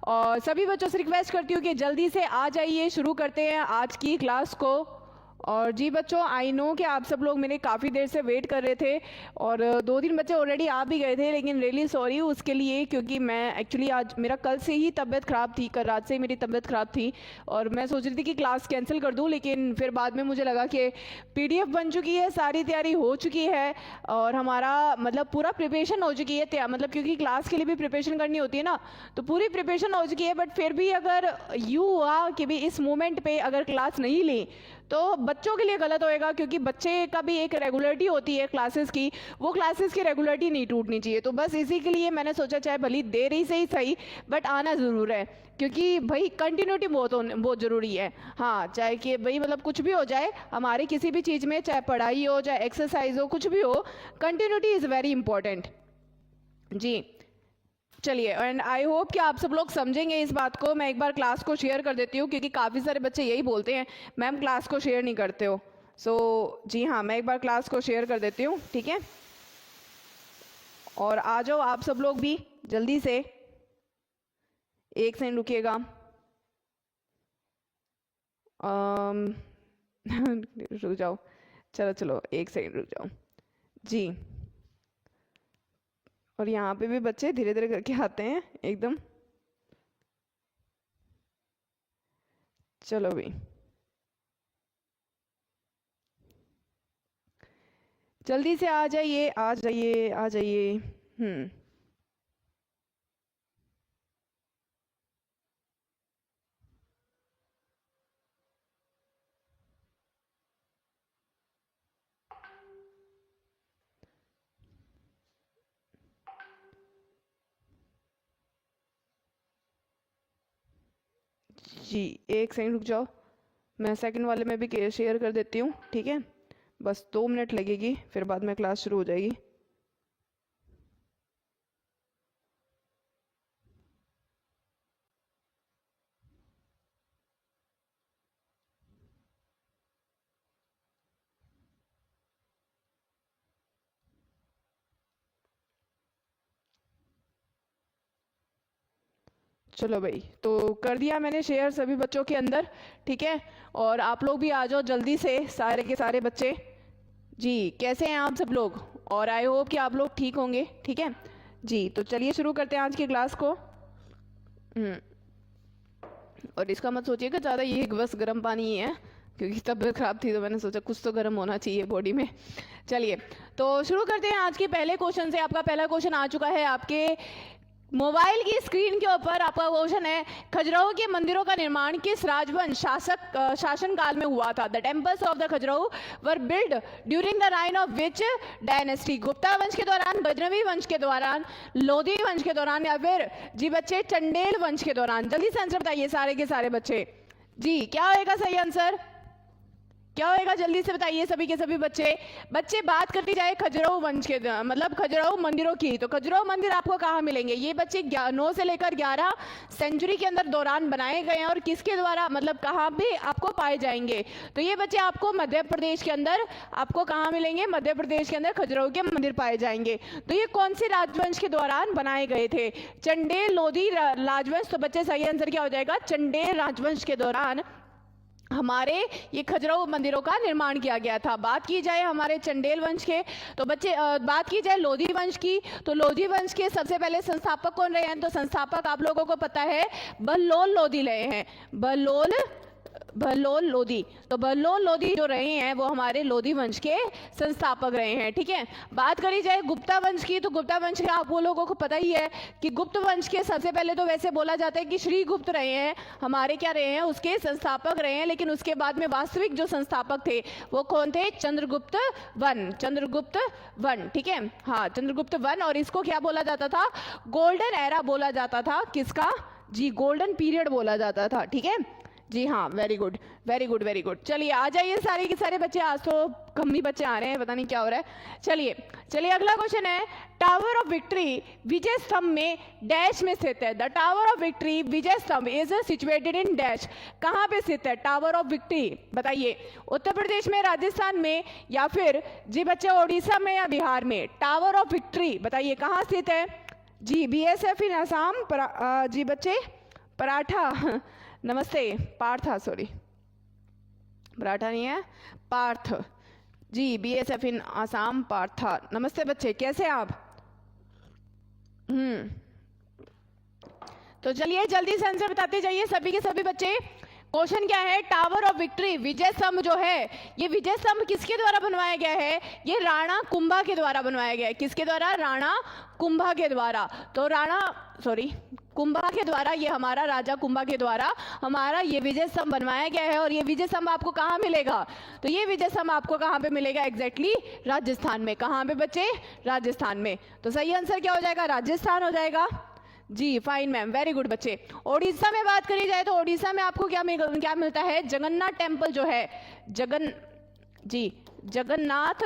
और सभी बच्चों से रिक्वेस्ट करती हूँ कि जल्दी से आ जाइए, शुरू करते हैं आज की क्लास को। और जी बच्चों, आई नो कि आप सब लोग मेरे काफ़ी देर से वेट कर रहे थे और 2-3 बच्चे ऑलरेडी आ भी गए थे, लेकिन रियली सॉरी उसके लिए, क्योंकि मैं एक्चुअली आज मेरा कल से ही तबीयत ख़राब थी, कल रात से ही मेरी तबीयत ख़राब थी और मैं सोच रही थी कि क्लास कैंसिल कर दूं, लेकिन फिर बाद में मुझे लगा कि PDF बन चुकी है, सारी तैयारी हो चुकी है और हमारा मतलब पूरा प्रिपरेशन हो चुकी है, मतलब क्योंकि क्लास के लिए भी प्रिपरेशन करनी होती है ना, तो पूरी प्रिपरेशन हो चुकी है। बट फिर भी अगर यू हुआ कि भी इस मोमेंट पे अगर क्लास नहीं ली तो बच्चों के लिए गलत होएगा, क्योंकि बच्चे का भी एक रेगुलरिटी होती है क्लासेस की, वो क्लासेस की रेगुलरिटी नहीं टूटनी चाहिए। तो बस इसी के लिए मैंने सोचा चाहे भली देर ही से ही सही बट आना ज़रूर है, क्योंकि भाई कंटिन्यूटी बहुत ज़रूरी है। हाँ, चाहे कि भाई मतलब कुछ भी हो जाए हमारी किसी भी चीज़ में, चाहे पढ़ाई हो चाहे एक्सरसाइज हो, कुछ भी हो, कंटिन्यूटी इज़ वेरी इंपॉर्टेंट जी। चलिए, एंड आई होप कि आप सब लोग समझेंगे इस बात को। मैं एक बार क्लास को शेयर कर देती हूँ, क्योंकि काफ़ी सारे बच्चे यही बोलते हैं मैम क्लास को शेयर नहीं करते हो। जी हाँ, मैं एक बार क्लास को शेयर कर देती हूँ, ठीक है। और आ जाओ आप सब लोग भी जल्दी से, एक सेकंड रुकिएगा। रुक जाओ, चलो एक सेकंड रुक जाओ जी। और यहाँ पे भी बच्चे धीरे धीरे करके आते हैं एकदम। चलो भाई, जल्दी से आ जाइए आ जाइए आ जाइए। जी एक सेकंड रुक जाओ, मैं सेकंड वाले में भी शेयर कर देती हूँ, ठीक है। बस 2 मिनट लगेगी, फिर बाद में क्लास शुरू हो जाएगी। चलो भाई, तो कर दिया मैंने शेयर सभी बच्चों के अंदर, ठीक है। और आप लोग भी आ जाओ जल्दी से, सारे के सारे बच्चे जी। कैसे हैं आप सब लोग? और आई होप कि आप लोग ठीक होंगे, ठीक है जी। तो चलिए शुरू करते हैं आज की क्लास को। और इसका मत सोचिएगा ज़्यादा, ये बस गर्म पानी ही है, क्योंकि तबीयत ख़राब थी तो मैंने सोचा कुछ तो गर्म होना चाहिए बॉडी में। चलिए तो शुरू करते हैं आज के पहले क्वेश्चन से। आपका पहला क्वेश्चन आ चुका है आपके मोबाइल की स्क्रीन के ऊपर। आपका क्वेश्चन है, खजुराहो के मंदिरों का निर्माण किस राजवंश शासन काल में हुआ था? The temples of the Khajuraho were build during the reign of which dynasty? Gupta वंश के दौरान, गजनवी वंश के दौरान, लोधी वंश के दौरान, या फिर जी बच्चे चंडेल वंश के दौरान? जल्दी से आंसर बताइए सारे के सारे बच्चे जी। क्या होएगा सही आंसर? क्या होएगा जल्दी से बताइए सभी के सभी बच्चे। बात करती जाए खजुराहो वंश के, मतलब खजुराहो मंदिरों की, तो खजुराहो मंदिर आपको कहाँ मिलेंगे? ये बच्चे 9 से लेकर 11 सेंचुरी के अंदर दौरान बनाए गए हैं, और किसके द्वारा, मतलब कहाँ पे आपको पाए जाएंगे? तो ये बच्चे आपको मध्य प्रदेश के अंदर, आपको कहाँ मिलेंगे? मध्य प्रदेश के अंदर खजुराहो के मंदिर पाए जाएंगे। तो ये कौन से राजवंश के दौरान बनाए गए थे? चंडेल, लोधी राजवंश। तो बच्चे सही आंसर क्या हो जाएगा? चंडेल राजवंश के दौरान हमारे ये खजुराहो मंदिरों का निर्माण किया गया था। बात की जाए हमारे चंडेल वंश के, तो बच्चे बात की जाए लोधी वंश की, तो लोधी वंश के सबसे पहले संस्थापक कौन रहे हैं? तो संस्थापक आप लोगों को पता है, बहलोल लोधी रहे हैं। बहलोल लोधी। तो बहलोल लोधी जो रहे हैं वो हमारे लोधी वंश के संस्थापक रहे हैं, ठीक है। बात करी जाए गुप्ता वंश की, तो गुप्ता वंश का आप वो लोगों को पता ही है कि गुप्त वंश के सबसे पहले तो वैसे बोला जाता है कि श्री गुप्त रहे हैं, हमारे क्या रहे हैं? उसके संस्थापक रहे हैं। लेकिन उसके बाद में वास्तविक जो संस्थापक थे वो कौन थे? चंद्रगुप्त वन, ठीक है। हाँ, चंद्रगुप्त वन। और इसको क्या बोला जाता था? गोल्डन एरा बोला जाता था। किसका? जी, गोल्डन पीरियड बोला जाता था, ठीक है जी। हाँ, very good very good very good. चलिए आ जाइए सारे के सारे बच्चे, आज तो कम ही बच्चे आ रहे हैं, पता नहीं क्या हो रहा है। चलिए अगला क्वेश्चन है, टावर ऑफ विक्ट्री विजय स्तंभ में डैश में स्थित है? द टावर ऑफ विक्ट्री विजय स्तंभ इज सिचुएटेड इन डैश। कहाँ पे स्थित है टावर ऑफ विक्ट्री? बताइए, उत्तर प्रदेश में, राजस्थान में, या फिर जी बच्चे ओडिशा में या बिहार में? टावर ऑफ विक्ट्री बताइए कहाँ स्थित है? जी, BSF इन आसाम, जी बच्चे पराठा नमस्ते, पार्था, सॉरी पराठा नहीं है, पार्थ जी, BSF इन आसाम, पार्था। नमस्ते बच्चे, कैसे आप? तो चलिए जल्दी से आंसर बताते जाइए सभी के सभी बच्चे। क्वेश्चन क्या है? टावर ऑफ विक्ट्री, विजय स्तंभ जो है, ये विजय स्तंभ किसके द्वारा बनवाया गया है? ये राणा कुंभा के द्वारा बनवाया गया है। किसके द्वारा? राणा कुंभा के द्वारा। तो कुंभा के द्वारा, ये हमारा राजा कुंभा के द्वारा हमारा ये विजय स्तंभ बनवाया गया है। और ये विजय स्तंभ आपको कहाँ मिलेगा? तो ये विजय स्तंभ आपको कहाँ पे मिलेगा? एग्जैक्टली राजस्थान में। कहाँ पे बच्चे? राजस्थान में। तो सही आंसर क्या हो जाएगा? राजस्थान हो जाएगा जी। फाइन मैम, वेरी गुड बच्चे। ओडिशा में बात करी जाए तो ओडिशा में आपको क्या मिलता है? जगन्नाथ टेम्पल जो है, जगन्नाथ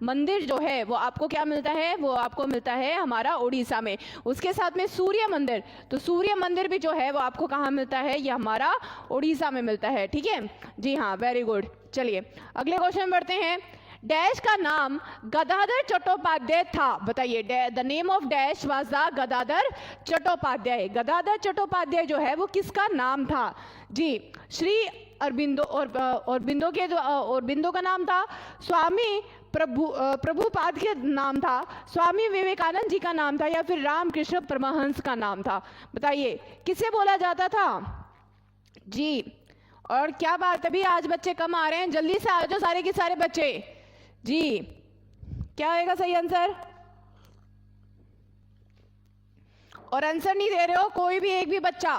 मंदिर जो है वो आपको क्या मिलता है? वो आपको मिलता है हमारा ओडिशा में। उसके साथ में सूर्य मंदिर, तो सूर्य मंदिर भी जो है वो आपको कहाँ मिलता है? ये हमारा ओडिशा में मिलता है। ठीक है जी, हाँ, वेरी गुड। चलिए अगले क्वेश्चन बढ़ते हैं। डैश का नाम गदाधर चट्टोपाध्याय था, बताइए। The name of dash was the Gadadhar Chattopadhyay. Gadadhar Chattopadhyay जो है वो किसका नाम था? जी, श्री अरबिंदो और बिंदो का नाम था। स्वामी प्रभुपाद के नाम था, स्वामी विवेकानंद जी का नाम था, या फिर रामकृष्ण परमहंस का नाम था? बताइए किसे बोला जाता था जी। और क्या बात, अभी आज बच्चे कम आ रहे हैं, जल्दी से आ जाओ सारे के सारे बच्चे जी। क्या आएगा सही आंसर? और आंसर नहीं दे रहे हो कोई भी एक भी बच्चा,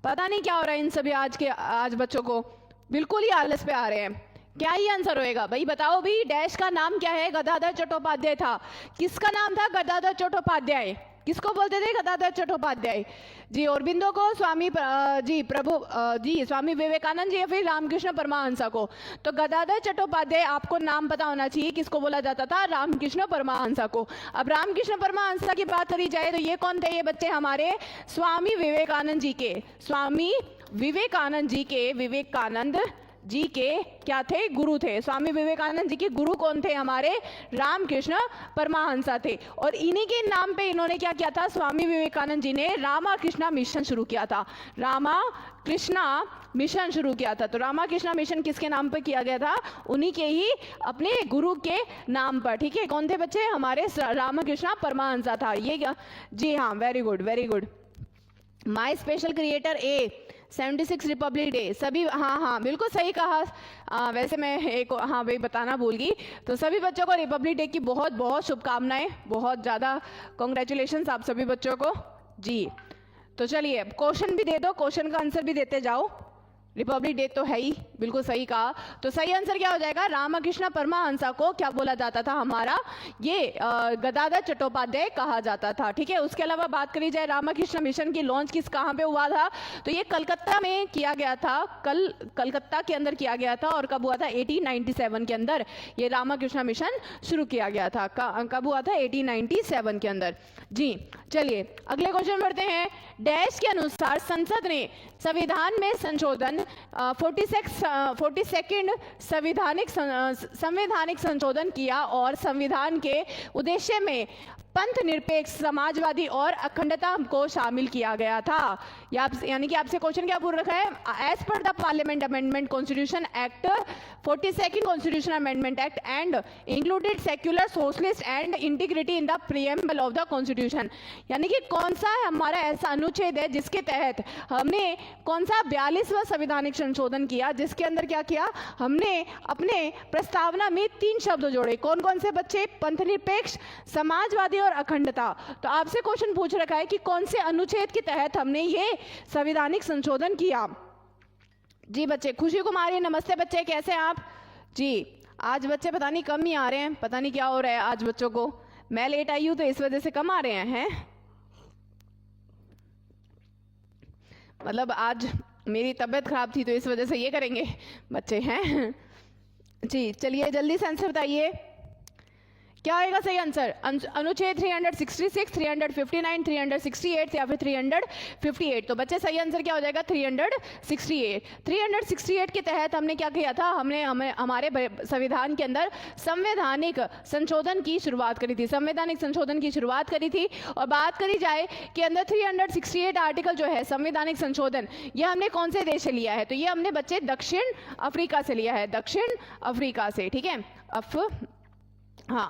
पता नहीं क्या हो रहा है इन सभी आज बच्चों को, बिल्कुल ही आलस पे आ रहे हैं। क्या ही आंसर होएगा भाई? बताओ भी। डैश का नाम क्या है? गदाधर चट्टोपाध्याय था। किसका नाम था? गदाधर चट्टोपाध्याय। किसको बोलते थे? गदाधर चट्टोपाध्याय जी। और बिंदु को स्वामी स्वामी विवेकानंद जी या फिर रामकृष्ण परमहंस को। तो गदाधर चट्टोपाध्याय आपको नाम पता होना चाहिए, किसको बोला जाता था? रामकृष्ण परमहंस को। अब रामकृष्ण परमहंस की बात करी जाए तो ये कौन थे? ये बच्चे हमारे स्वामी विवेकानंद जी के, विवेकानंद जी के क्या थे? गुरु थे। स्वामी विवेकानंद जी के गुरु कौन थे? हमारे रामकृष्ण परमहंस थे। और इन्हीं के नाम पे इन्होंने क्या किया था? स्वामी विवेकानंद जी ने रामाकृष्णा मिशन शुरू किया था। रामाकृष्णा मिशन शुरू किया था। तो रामाकृष्णा मिशन किसके नाम पर किया गया था? उन्हीं के ही अपने गुरु के नाम पर। ठीक है, कौन थे बच्चे? हमारे रामकृष्णा परमहंस था ये। जी हाँ, very good, very good. My special creator A 76 Republic day, सभी, हाँ बिल्कुल सही कहा। वैसे मैं एक भाई बताना भूल गई। तो सभी बच्चों को रिपब्लिक डे की बहुत बहुत शुभकामनाएं, बहुत ज़्यादा कॉन्ग्रेचुलेशंस आप सभी बच्चों को जी। तो चलिए क्वेश्चन भी दे दो, क्वेश्चन का आंसर भी देते जाओ। रिपब्लिक डे तो है ही, बिल्कुल सही कहा। तो सही आंसर क्या हो जाएगा? रामकृष्ण परमहंस को क्या बोला जाता था? हमारा ये गदाधर चट्टोपाध्याय कहा जाता था। ठीक है, उसके अलावा बात करी जाए रामकृष्ण मिशन की लॉन्च कहाँ पे हुआ था? तो ये कलकत्ता में किया गया था। कलकत्ता के अंदर किया गया था। और कब हुआ था? 1897 के अंदर ये रामकृष्ण मिशन शुरू किया गया था। कब हुआ था? 1897 के अंदर जी। चलिए अगले क्वेश्चन बढ़ते हैं। डैश के अनुसार संसद ने संविधान में संशोधन 42nd संवैधानिक संशोधन किया और संविधान के उद्देश्य में पंथ निरपेक्ष, समाजवादी और अखंडता को शामिल किया गया था। यानी कि आपसे क्वेश्चन क्या पूछ रखा है? As per the parliament amendment constitution act 42nd constitution amendment act and included secular, socialist and integrity in the preamble of the constitution. यानी कि कौन सा हमारा ऐसा अनुच्छेद है जिसके तहत हमने कौन सा 42वां संवैधानिक संशोधन किया, जिसके अंदर क्या किया? हमने अपने प्रस्तावना में 3 शब्द जोड़े। कौन कौन से बच्चे? पंथ निरपेक्ष, समाजवादी और अखंडता। तो आपसे क्वेश्चन पूछ रखा है कि कौन से अनुच्छेद के तहत हमने ये संवैधानिक संशोधन किया जी। बच्चे खुशी कुमारी, नमस्ते बच्चे, कैसे आप जी? आज बच्चे पता नहीं कम ही आ रहे हैं, पता नहीं क्या हो रहा है आज बच्चों को। मैं लेट आई हूं तो इस वजह से कम आ रहे हैं। मतलब आज मेरी तबीयत खराब थी तो इस वजह से ये करेंगे बच्चे हैं जी। चलिए जल्दी से आंसर बताइए। क्या आएगा सही आंसर? अनुच्छेद 366, 359, 368 या फिर 358। तो बच्चे सही आंसर क्या हो जाएगा? 368। 368 के तहत हमने क्या किया था? हमने हमारे संविधान के अंदर संवैधानिक संशोधन की शुरुआत करी थी, संवैधानिक संशोधन की शुरुआत करी थी। और बात करी जाए कि अंदर 368 आर्टिकल जो है संवैधानिक संशोधन, ये हमने कौन से देश से लिया है? तो ये हमने बच्चे दक्षिण अफ्रीका से लिया है, दक्षिण अफ्रीका से, ठीक है,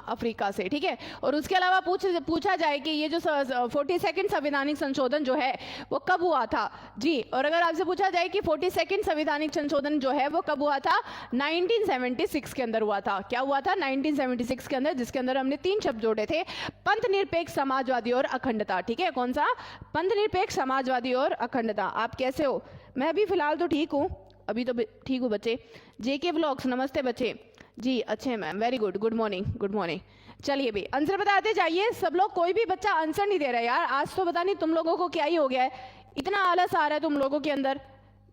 अफ्रीका से, ठीक है। और उसके अलावा पूछा जाए कि ये जो 42वां संवैधानिक संशोधन जो है वो कब हुआ था जी? और अगर आपसे पूछा जाए कि 42वां संवैधानिक संशोधन जो है वो कब हुआ था? 1976 के अंदर हुआ था। क्या हुआ था? 1976 के अंदर, जिसके अंदर हमने 3 शब्द जोड़े थे, पंथ निरपेक्ष, समाजवादी और अखंडता, ठीक है। कौन सा? पंथ निरपेक्ष, समाजवादी और अखंडता। आप कैसे हो? मैं अभी फिलहाल तो ठीक हूँ, अभी तो ठीक हूँ बच्चे। JK व्लॉग्स, नमस्ते बच्चे जी, अच्छे ma'am, very good, good morning, good morning. चलिए भी आंसर बताते जाइए सब लोग। कोई भी बच्चा आंसर नहीं दे रहा यार, आज तो पता नहीं तुम लोगों को क्या ही हो गया है, इतना आलस आ रहा है तुम लोगों के अंदर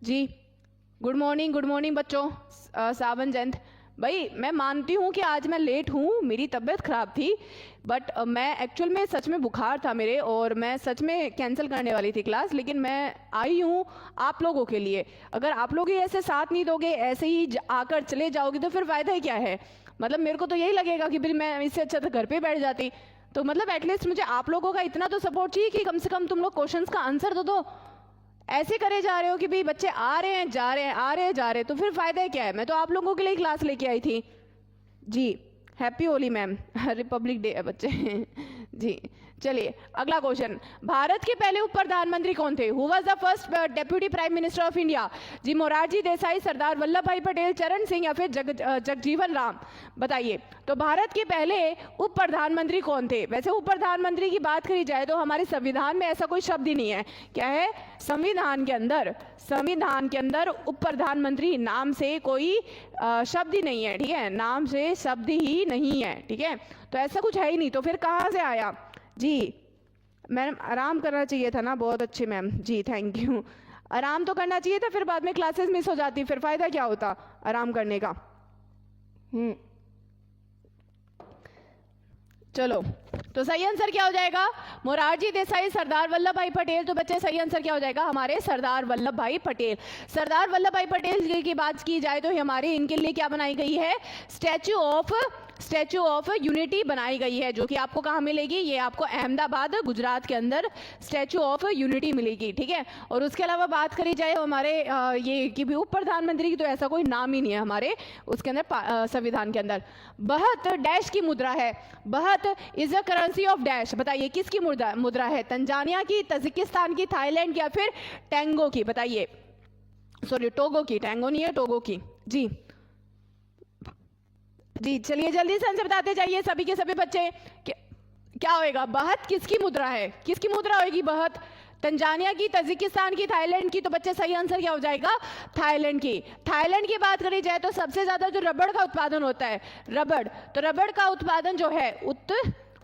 जी। गुड मॉर्निंग बच्चों। सावन जयंत भाई, मैं मानती हूँ कि आज मैं लेट हूँ, मेरी तबीयत खराब थी, बट मैं एक्चुअल में सच में बुखार था मेरे, और मैं सच में कैंसिल करने वाली थी क्लास, लेकिन मैं आई हूँ आप लोगों के लिए। अगर आप लोग ही ऐसे साथ नहीं दोगे, ऐसे ही आकर चले जाओगे, तो फिर फ़ायदा ही क्या है? मतलब मेरे को तो यही लगेगा कि भाई मैं इससे अच्छा तो घर पे बैठ जाती। तो मतलब एटलीस्ट मुझे आप लोगों का इतना तो सपोर्ट चाहिए कि कम से कम तुम लोग क्वेश्चंस का आंसर तो दो। ऐसे करे जा रहे हो कि भाई बच्चे आ रहे हैं जा रहे हैं, आ रहे हैं जा रहे हैं, तो फिर फायदा क्या है? मैं तो आप लोगों के लिए क्लास लेके आई थी जी। Happy Holi ma'am, republic day है बच्चे जी। चलिए अगला क्वेश्चन, भारत के पहले उप प्रधानमंत्री कौन थे? Who was the first deputy prime minister of India? जी, मोरारजी देसाई, सरदार वल्लभ भाई पटेल, चरण सिंह या फिर जगजीवन राम? बताइए। तो भारत के पहले उप प्रधानमंत्री कौन थे? वैसे उप प्रधानमंत्री की बात करी जाए तो हमारे संविधान में ऐसा कोई शब्द ही नहीं है। क्या है? संविधान के अंदर उप प्रधानमंत्री नाम से कोई शब्द ही नहीं है, ठीक है, नाम से शब्द ही नहीं है, ठीक है। तो ऐसा कुछ है ही नहीं, तो फिर कहाँ से आया जी? मैम आराम करना चाहिए था ना। बहुत अच्छे मैम जी, थैंक यू। आराम तो करना चाहिए था, फिर बाद में क्लासेस मिस हो जाती, फिर फायदा क्या होता आराम करने का? चलो, तो सही आंसर क्या हो जाएगा? मोरारजी देसाई, सरदार वल्लभ भाई पटेल। तो बच्चे सही आंसर क्या हो जाएगा? हमारे सरदार वल्लभ भाई पटेल। सरदार वल्लभ भाई पटेल की बात की जाए तो हमारे इनके लिए क्या बनाई गई है? स्टैचू ऑफ यूनिटी बनाई गई है, जो कि आपको कहाँ मिलेगी? ये आपको अहमदाबाद, गुजरात के अंदर स्टैचू ऑफ यूनिटी मिलेगी, ठीक है। और उसके अलावा बात करी जाए हमारे ये कि भी उप प्रधानमंत्री की, तो ऐसा कोई नाम ही नहीं है हमारे उसके अंदर संविधान के अंदर। बहत डैश की मुद्रा है, बहत is a currency of dash. बताइए किसकी मुद्रा है? तंजानिया की, तजिकिस्तान की, थाईलैंड की या फिर टैंगो की? बताइए, सॉरी टोगो की, टैंगो नहीं है, टोगो की जी। जी चलिए जल्दी से आंसर बताते जाइए सभी के सभी बच्चे। क्या होएगा? बहत किसकी मुद्रा है? किसकी मुद्रा होगी बहत? तंजानिया की, तजिकिस्तान की, थाईलैंड की? तो बच्चे सही आंसर क्या हो जाएगा? थाईलैंड की। थाईलैंड की बात करी जाए तो सबसे ज्यादा जो रबड़ का उत्पादन होता है, रबड़, तो रबड़ का उत्पादन जो है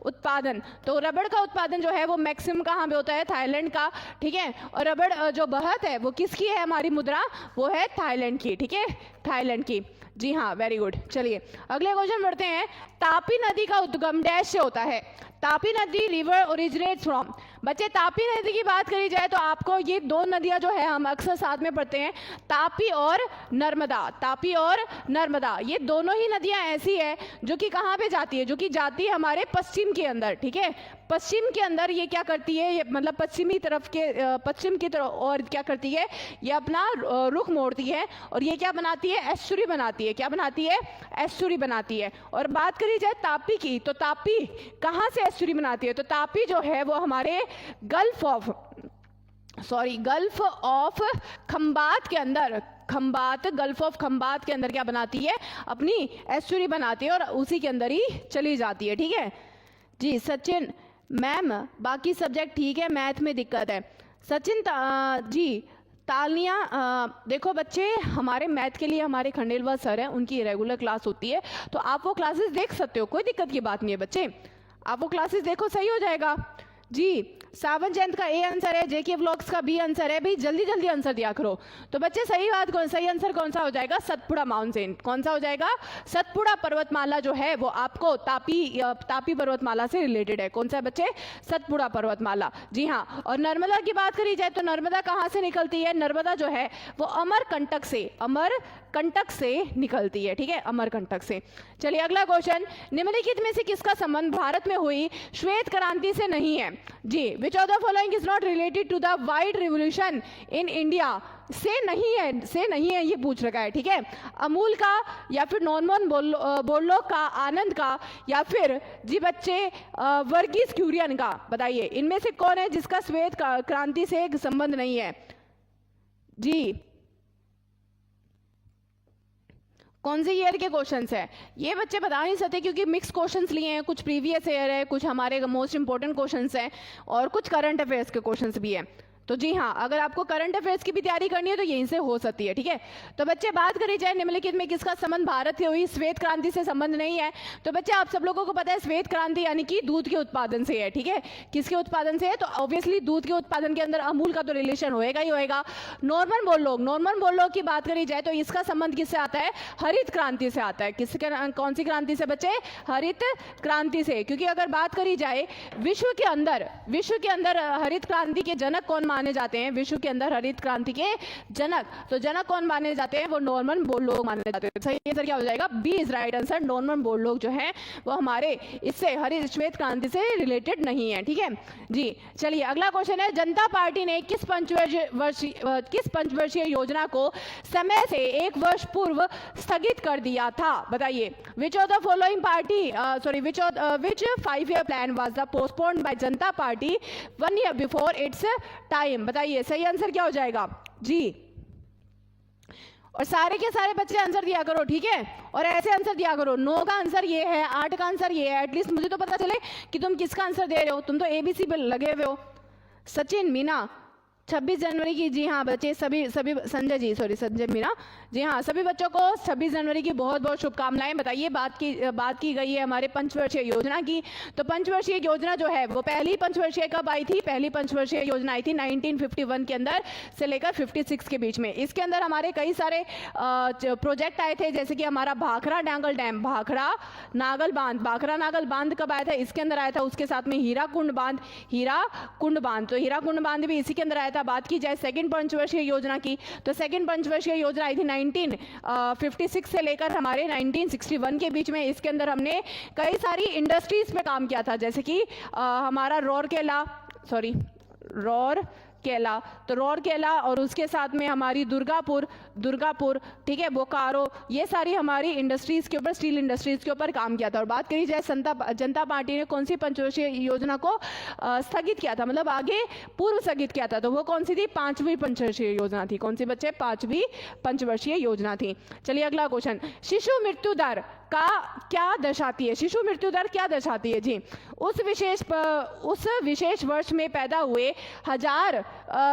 उत्पादन, तो रबड़ का उत्पादन जो है वो मैक्सिमम कहाँ पे होता है? थाईलैंड का, ठीक है। और रबड़ जो बहत है वो किसकी है हमारी मुद्रा? वो है थाईलैंड की, ठीक है, थाईलैंड की जी हाँ, वेरी गुड। चलिए अगले क्वेश्चन बढ़ते हैं। तापी नदी का उद्गम डैश से होता है? तापी नदी रिवर ओरिजिनेट्स फ्रॉम। बच्चे तापी नदी की बात करी जाए तो आपको ये 2 नदियां जो है हम अक्सर साथ में पढ़ते हैं, तापी और नर्मदा। तापी और नर्मदा ये दोनों ही नदियां ऐसी है जो कि कहाँ पे जाती है? जो कि जाती है हमारे पश्चिम के अंदर, ठीक है। पश्चिम के अंदर ये क्या करती है? ये मतलब पश्चिम की तरफ और क्या करती है? ये अपना रुख मोड़ती है और ये क्या बनाती है? एस्चुरी बनाती है। क्या बनाती है? एस्चुरी बनाती है। और बात करी जाए तापी की, तो तापी कहाँ से एस्चुरी बनाती है? तो तापी जो है वो हमारे गल्फ ऑफ खंबात के अंदर, गल्फ ऑफ खंबात के अंदर क्या बनाती है? अपनी एस्चुरी बनाती है और उसी के अंदर ही चली जाती है, ठीक है जी। सचिन मैम बाकी सब्जेक्ट ठीक है, मैथ में दिक्कत है। सचिन जी तालनिया, देखो बच्चे हमारे मैथ के लिए हमारे खंडेलवाल सर हैं, उनकी रेगुलर क्लास होती है, तो आप वो क्लासेस देख सकते हो, कोई दिक्कत की बात नहीं है बच्चे, आप वो क्लासेस देखो, सही हो जाएगा जी सावन जयंत का ए आंसर है, जेके व्लॉग्स का बी आंसर है। भाई जल्दी जल्दी आंसर दिया करो। तो बच्चे सही आंसर कौन सा हो जाएगा? सतपुड़ा माउंटेन। कौन सा हो जाएगा? सतपुड़ा पर्वतमाला जो है वो आपको तापी पर्वतमाला से रिलेटेड है। कौन सा है बच्चे? सतपुड़ा पर्वतमाला। जी हाँ। और नर्मदा की बात करी जाए तो नर्मदा कहाँ से निकलती है? नर्मदा जो है वो अमरकंटक से निकलती है। ठीक है, अमरकंटक से। चलिए अगला क्वेश्चन, निम्नलिखित में से किसका संबंध भारत में हुई श्वेत क्रांति से नहीं है? जी, which of the following is not related to the white revolution in India? से नहीं है ये पूछ रखा है। ठीक है, अमूल का या फिर नॉर्मन बोर्लो का, आनंद का, या फिर जी बच्चे वर्गीस क्यूरियन का। बताइए इनमें से कौन है जिसका श्वेत क्रांति से संबंध नहीं है? जी कौन से ईयर के क्वेश्चंस है ये बच्चे बता नहीं सकते, क्योंकि मिक्स क्वेश्चंस लिए हैं। कुछ प्रीवियस ईयर है, कुछ हमारे मोस्ट इंपॉर्टेंट क्वेश्चंस हैं, और कुछ करंट अफेयर्स के क्वेश्चंस भी हैं। तो जी हाँ, अगर आपको करंट अफेयर्स की भी तैयारी करनी है तो यहीं से हो सकती है। ठीक है, तो बच्चे बात करी जाए निम्नलिखित में किसका संबंध भारत से हुई श्वेत क्रांति से संबंध नहीं है? तो बच्चे आप सब लोगों को पता है श्वेत क्रांति यानी कि दूध के उत्पादन से है। ठीक है, किसके उत्पादन से है? तो ऑब्वियसली दूध के उत्पादन के अंदर अमूल का तो रिलेशन होएगा ही होएगा। नॉर्मन बोरलॉग की बात करी जाए तो इसका संबंध किससे आता है? हरित क्रांति से आता है। कौन सी क्रांति से बच्चे? हरित क्रांति से। क्योंकि अगर बात करी जाए विश्व के अंदर हरित क्रांति के जनक कौन माने जाते हैं? विश्व के अंदर हरित क्रांति के जनक, तो जनक कौन माने जाते हैं? वो नॉर्मन बोरलॉग माने जाते हैं। सही आंसर क्या हो जाएगा? B is right answer. Norman Borlaug जो है वो हमारे इससे हरित श्वेत क्रांति से रिलेटेड नहीं है। ठीक है जी। चलिए अगला क्वेश्चन है, जनता पार्टी ने किस पंचवर्षीय योजना को समय से 1 वर्ष पूर्व स्थगित कर दिया था? बताइए which of the following which 5-year plan was the postponed by Janata Party 1 year before its time? बताइए सही आंसर क्या हो जाएगा? जी, और सारे के सारे बच्चे आंसर दिया करो। ठीक है, और ऐसे आंसर दिया करो। 9 का आंसर ये है, 8 का आंसर ये है। एटलीस्ट मुझे तो पता चले कि तुम किसका आंसर दे रहे हो। तुम तो एबीसी पे लगे हुए हो। सचिन मीना 26 जनवरी की, जी हाँ बच्चे सभी संजय मीना, जी हाँ सभी बच्चों को 26 जनवरी की बहुत बहुत शुभकामनाएं। बताइए बात की गई है हमारे पंचवर्षीय योजना की। तो पंचवर्षीय योजना जो है वो पहली पंचवर्षीय कब आई थी? पहली पंचवर्षीय योजना आई थी 1951 के अंदर से लेकर 56 के बीच में। इसके अंदर हमारे कई सारे प्रोजेक्ट आए थे, जैसे कि हमारा भाखड़ा नागल डैम, भाखड़ा नागल बांध कब आया था? इसके अंदर आया था। उसके साथ में हीराकुंड बांध, तो हीराकुंड बांध भी इसी के अंदर आया था। बात की जाए सेकंड पंचवर्षीय योजना की, तो सेकंड पंचवर्षीय योजना आई थी 1956 से लेकर हमारे 1961 के बीच में। इसके अंदर हमने कई सारी इंडस्ट्रीज पे काम किया था, जैसे कि हमारा रौरकेला और उसके साथ में हमारी दुर्गापुर, ठीक है, बोकारो, ये सारी हमारी इंडस्ट्रीज के ऊपर, स्टील इंडस्ट्रीज के ऊपर काम किया था। और बात करी जाए जनता पार्टी ने कौन सी पंचवर्षीय योजना को स्थगित किया था, मतलब आगे पूर्व स्थगित किया था, तो वो कौन सी थी? 5वीं पंचवर्षीय योजना थी। कौन सी बच्चे? 5वीं पंचवर्षीय योजना थी। चलिए अगला क्वेश्चन, शिशु मृत्यु दर क्या दर्शाती है? शिशु मृत्यु दर क्या दर्शाती है? जी, उस विशेष वर्ष में पैदा हुए 1000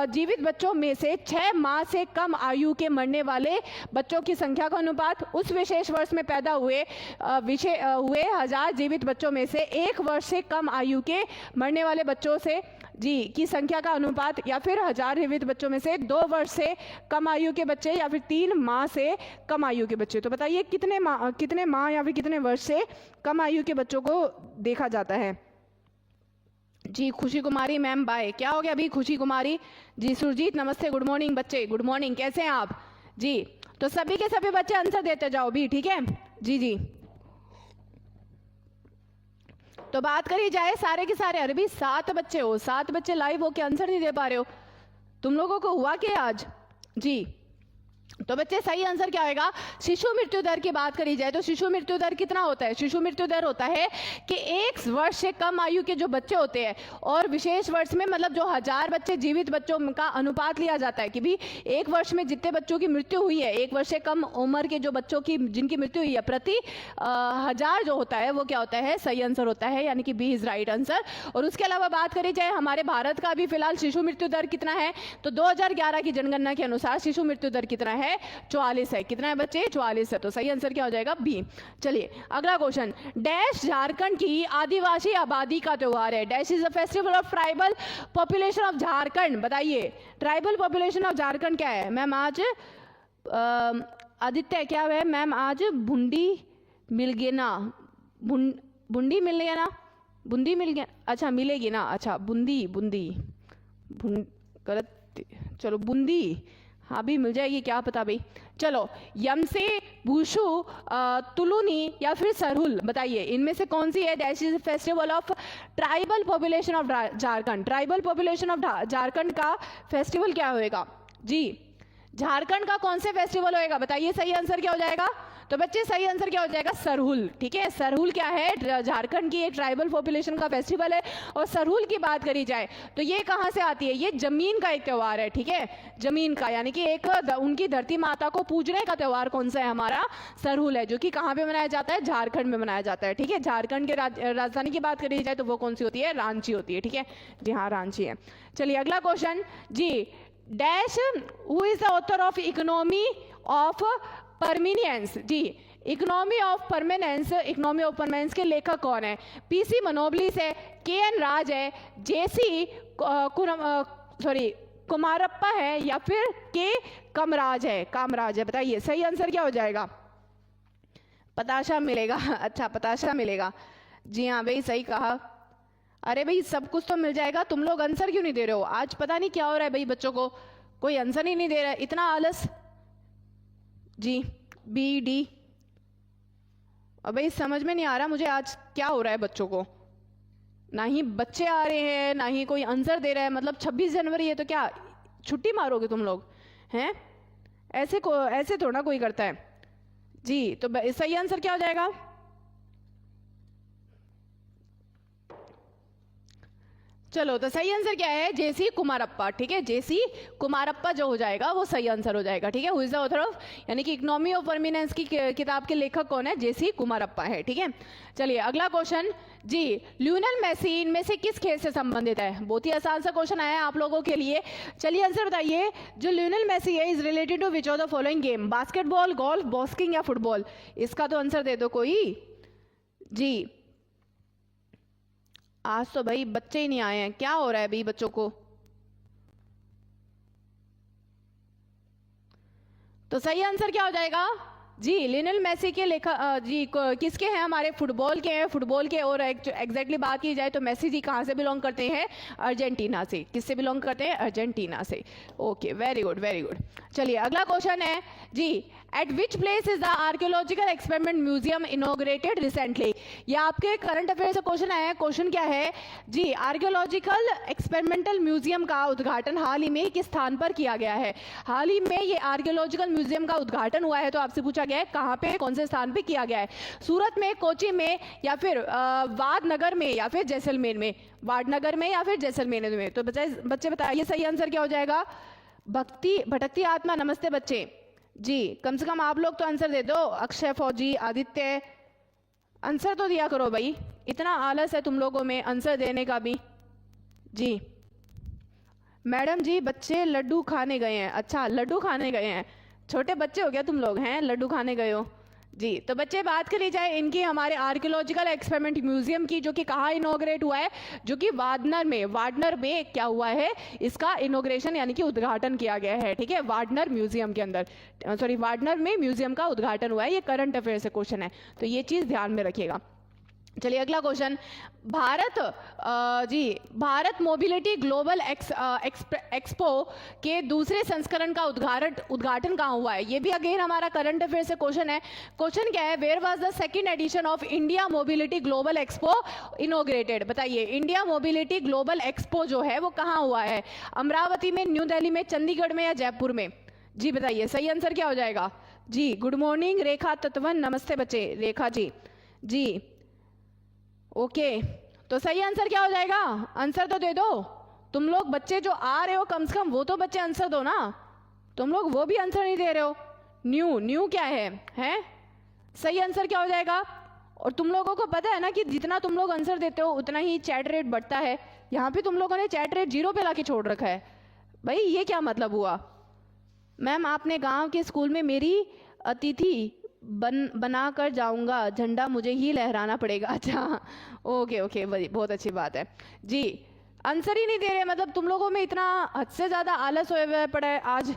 जीवित बच्चों में से 6 माह से कम आयु के मरने वाले बच्चों की संख्या का अनुपात उस विशेष वर्ष में पैदा हुए 1000 जीवित बच्चों में से 1 वर्ष से कम आयु के मरने वाले बच्चों से जी की संख्या का अनुपात, या फिर 1000 जीवित बच्चों में से 2 वर्ष से कम आयु के बच्चे, या फिर 3 माह से कम आयु के बच्चे। तो बताइए कितने माह या फिर कितने वर्ष से कम आयु के बच्चों को देखा जाता है? जी खुशी कुमारी मैम बाय। क्या हो गया अभी? खुशी कुमारी जी। सुरजीत नमस्ते, गुड मॉर्निंग बच्चे, गुड मॉर्निंग, कैसे हैं आप? जी, तो सभी के सभी बच्चे आंसर देते जाओ भी। ठीक है जी। तो बात करी जाए सारे के सारे, अरे भी 7 बच्चे लाइव होके आंसर नहीं दे पा रहे हो। तुम लोगों को हुआ क्या आज? जी, तो बच्चे सही आंसर क्या होगा? शिशु मृत्यु दर की बात करी जाए तो शिशु मृत्यु दर कितना होता है? शिशु मृत्यु दर होता है कि 1 वर्ष से कम आयु के जो बच्चे होते हैं, और विशेष वर्ष में मतलब जो 1000 बच्चे जीवित बच्चों का अनुपात लिया जाता है कि भी 1 वर्ष में जितने बच्चों की मृत्यु हुई है, 1 वर्ष से कम उम्र के जो बच्चों की जिनकी मृत्यु हुई है, प्रति 1000 जो होता है वो क्या होता है? सही आंसर होता है, यानी कि बी इज राइट आंसर। और उसके अलावा बात करी जाए हमारे भारत का भी फिलहाल शिशु मृत्यु दर कितना है, तो 2011 की जनगणना के अनुसार शिशु मृत्यु दर कितना है? 44 है। कितना है बच्चे? 44 है। तो सही आंसर क्या हो जाएगा? बी। चलिए अगला क्वेश्चन, डैश झारखंड की आदिवासी आबादी का त्योहार है। Dash is a festival of tribal population of Jharkhand. बताइए ट्राइबल पॉपुलेशन ऑफ झारखंड क्या है? मैम आज आदित्य क्या है मैम? आज भुंडी मिल गए ना, बुंडी मिल गया ना, बूंदी मिल गया, अच्छा मिलेगी ना, अच्छा बूंदी बूंदी गलत, चलो बूंदी, हाँ भी मिल जाएगी, क्या पता भाई। चलो यमसे, भूशु, तुलुनी या फिर सरहुल, बताइए इनमें से कौन सी है? That is festival of tribal population of Jharkhand. Tribal population of Jharkhand का फेस्टिवल क्या होएगा जी? झारखंड का कौन से फेस्टिवल होएगा? बताइए सही आंसर क्या हो जाएगा? तो बच्चे सही आंसर क्या हो जाएगा? सरहुल। ठीक है, सरहुल क्या है? झारखंड की एक ट्राइबल पॉपुलेशन का फेस्टिवल है। और सरहुल की बात करी जाए तो ये कहाँ से आती है? ये जमीन का एक त्योहार है। ठीक है, जमीन का, यानी कि एक उनकी धरती माता को पूजने का त्योहार कौन सा है? हमारा सरहुल है, जो कि कहाँ पे मनाया जाता है? झारखंड में मनाया जाता है। ठीक है, झारखंड के राजधानी की बात करी जाए तो वो कौन सी होती है? रांची होती है। ठीक है जी, हाँ रांची है। चलिए अगला क्वेश्चन जी, dash who is the author of economy of permanence. जी, economy of permanence, economy of permanence के लेखक कौन है? पीसी मनोबलिस है, के.एन. राज है, जेसी कुमारप्पा है या फिर के कामराज है? कामराज है। बताइए सही आंसर क्या हो जाएगा? पताशा मिलेगा। अच्छा पताशा मिलेगा, जी हाँ भाई सही कहा। अरे भाई सब कुछ तो मिल जाएगा, तुम लोग आंसर क्यों नहीं दे रहे हो? आज पता नहीं क्या हो रहा है भाई, बच्चों को कोई आंसर ही नहीं दे रहा है, इतना आलस। जी बी डी, अब भाई समझ में नहीं आ रहा मुझे आज क्या हो रहा है बच्चों को, ना ही बच्चे आ रहे हैं ना ही कोई आंसर दे रहा है। मतलब 26 जनवरी है तो क्या छुट्टी मारोगे तुम लोग हैं? ऐसे थोड़ा कोई करता है जी। तो सही आंसर क्या हो जाएगा? चलो तो सही आंसर क्या है? जेसी कुमारप्पा। ठीक है, जेसी कुमारप्पा जो हो जाएगा वो सही आंसर हो जाएगा। ठीक है, who is the author of, यानी कि इकोनॉमी ऑफ परमिनेंस की किताब के लेखक कौन है? जेसी कुमारप्पा है। ठीक है, चलिए अगला क्वेश्चन जी, ल्यूनल मेसी इनमें से किस खेल से संबंधित है? बहुत ही आसान सा क्वेश्चन आया है आप लोगों के लिए। चलिए आंसर बताइए, जो ल्यूनल मेसी है is related to which of the following game? Basketball, golf, boxing या फुटबॉल? इसका तो आंसर दे दो कोई जी। आज तो भाई बच्चे ही नहीं आए हैं, क्या हो रहा है भाई बच्चों को? तो सही आंसर क्या हो जाएगा जी? लियोनेल मेसी के लेखा जी किसके हैं? हमारे फुटबॉल के हैं, फुटबॉल के। और एग्जैक्टली बात की जाए तो मेसी जी कहाँ से बिलोंग करते हैं? अर्जेंटीना से। किससे बिलोंग करते हैं? अर्जेंटीना से। Okay very good very good. चलिए अगला क्वेश्चन है जी, at which place is the archaeological experiment museum inaugurated recently? ये आपके करंट अफेयर से क्वेश्चन आया है। क्वेश्चन क्या है जी? आर्कियोलॉजिकल एक्सपेरिमेंटल म्यूजियम का उद्घाटन हाल ही में किस स्थान पर किया गया है? हाल ही में ये आर्कियोलॉजिकल म्यूजियम का उद्घाटन हुआ है, तो आपसे पूछा गया है कहाँ पे, कौन से स्थान पे किया गया है? सूरत में, कोची में या फिर वाडनगर में या फिर जैसलमेर में? वाडनगर में या फिर जैसलमेर में? तो बच्चे बताइए सही आंसर क्या हो जाएगा? भटकती आत्मा, नमस्ते बच्चे जी। कम से कम आप लोग तो आंसर दे दो। अक्षय, फौजी, आदित्य, आंसर तो दिया करो भाई, इतना आलस है तुम लोगों में आंसर देने का भी जी। मैडम जी बच्चे लड्डू खाने गए हैं। अच्छा लड्डू खाने गए हैं, छोटे बच्चे हो गया तुम लोग हैं, लड्डू खाने गए हो जी। तो बच्चे बात करी जाए इनकी हमारे आर्कियोलॉजिकल एक्सपेरिमेंट म्यूजियम की, जो कि कहाँ इनॉग्रेट हुआ है? जो कि वाडनर में क्या हुआ है? इसका इनॉग्रेशन यानी कि उद्घाटन किया गया है। ठीक है, वाडनर म्यूजियम के अंदर, सॉरी वाडनर में म्यूजियम का उद्घाटन हुआ है। ये करंट अफेयर से क्वेश्चन है, तो ये चीज ध्यान में रखिएगा। चलिए अगला question, Bharat mobility global expo के दूसरे संस्करण का उद्घाटन कहाँ हुआ है? ये भी अगेन हमारा करंट अफेयर से क्वेश्चन है। क्वेश्चन क्या है? Where was the second edition of India mobility global expo inaugurated? बताइए इंडिया मोबिलिटी ग्लोबल एक्सपो जो है वो कहाँ हुआ है? अमरावती में, न्यू दिल्ली में, चंडीगढ़ में या जयपुर में? जी बताइए सही आंसर क्या हो जाएगा? जी गुड मॉर्निंग रेखा तत्वन, नमस्ते बच्चे। रेखा जी ओके तो सही आंसर क्या हो जाएगा? आंसर तो दे दो तुम लोग, बच्चे जो आ रहे हो कम से कम वो तो बच्चे आंसर दो ना, तुम लोग वो भी आंसर नहीं दे रहे हो। न्यू क्या है? सही आंसर क्या हो जाएगा? और तुम लोगों को पता है ना कि जितना तुम लोग आंसर देते हो उतना ही चैट रेट बढ़ता है। यहाँ पे तुम लोगों ने चैट रेट 0 पे लाके छोड़ रखा है भाई, ये क्या मतलब हुआ? मैम आपने गांव के स्कूल में मेरी अतिथि बना कर जाऊंगा, झंडा मुझे ही लहराना पड़ेगा। अच्छा ओके ओके, बहुत अच्छी बात है जी। आंसर ही नहीं दे रहे, मतलब तुम लोगों में इतना हद से ज़्यादा आलस हुआ पड़ा है आज।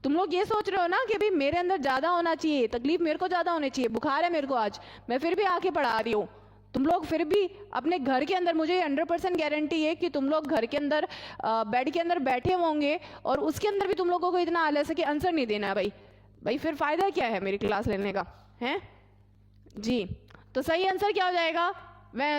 तुम लोग ये सोच रहे हो ना कि भाई मेरे अंदर ज़्यादा होना चाहिए, तकलीफ मेरे को ज़्यादा होनी चाहिए, बुखार है मेरे को आज, मैं फिर भी आके पढ़ा रही हूँ। तुम लोग फिर भी अपने घर के अंदर, मुझे 100% गारंटी है कि तुम लोग घर के अंदर बेड के अंदर बैठे होंगे और उसके अंदर भी तुम लोगों को इतना आलस है कि आंसर नहीं देना है। भाई फिर फ़ायदा क्या है मेरी क्लास लेने का, है जी। तो सही आंसर क्या हो जाएगा?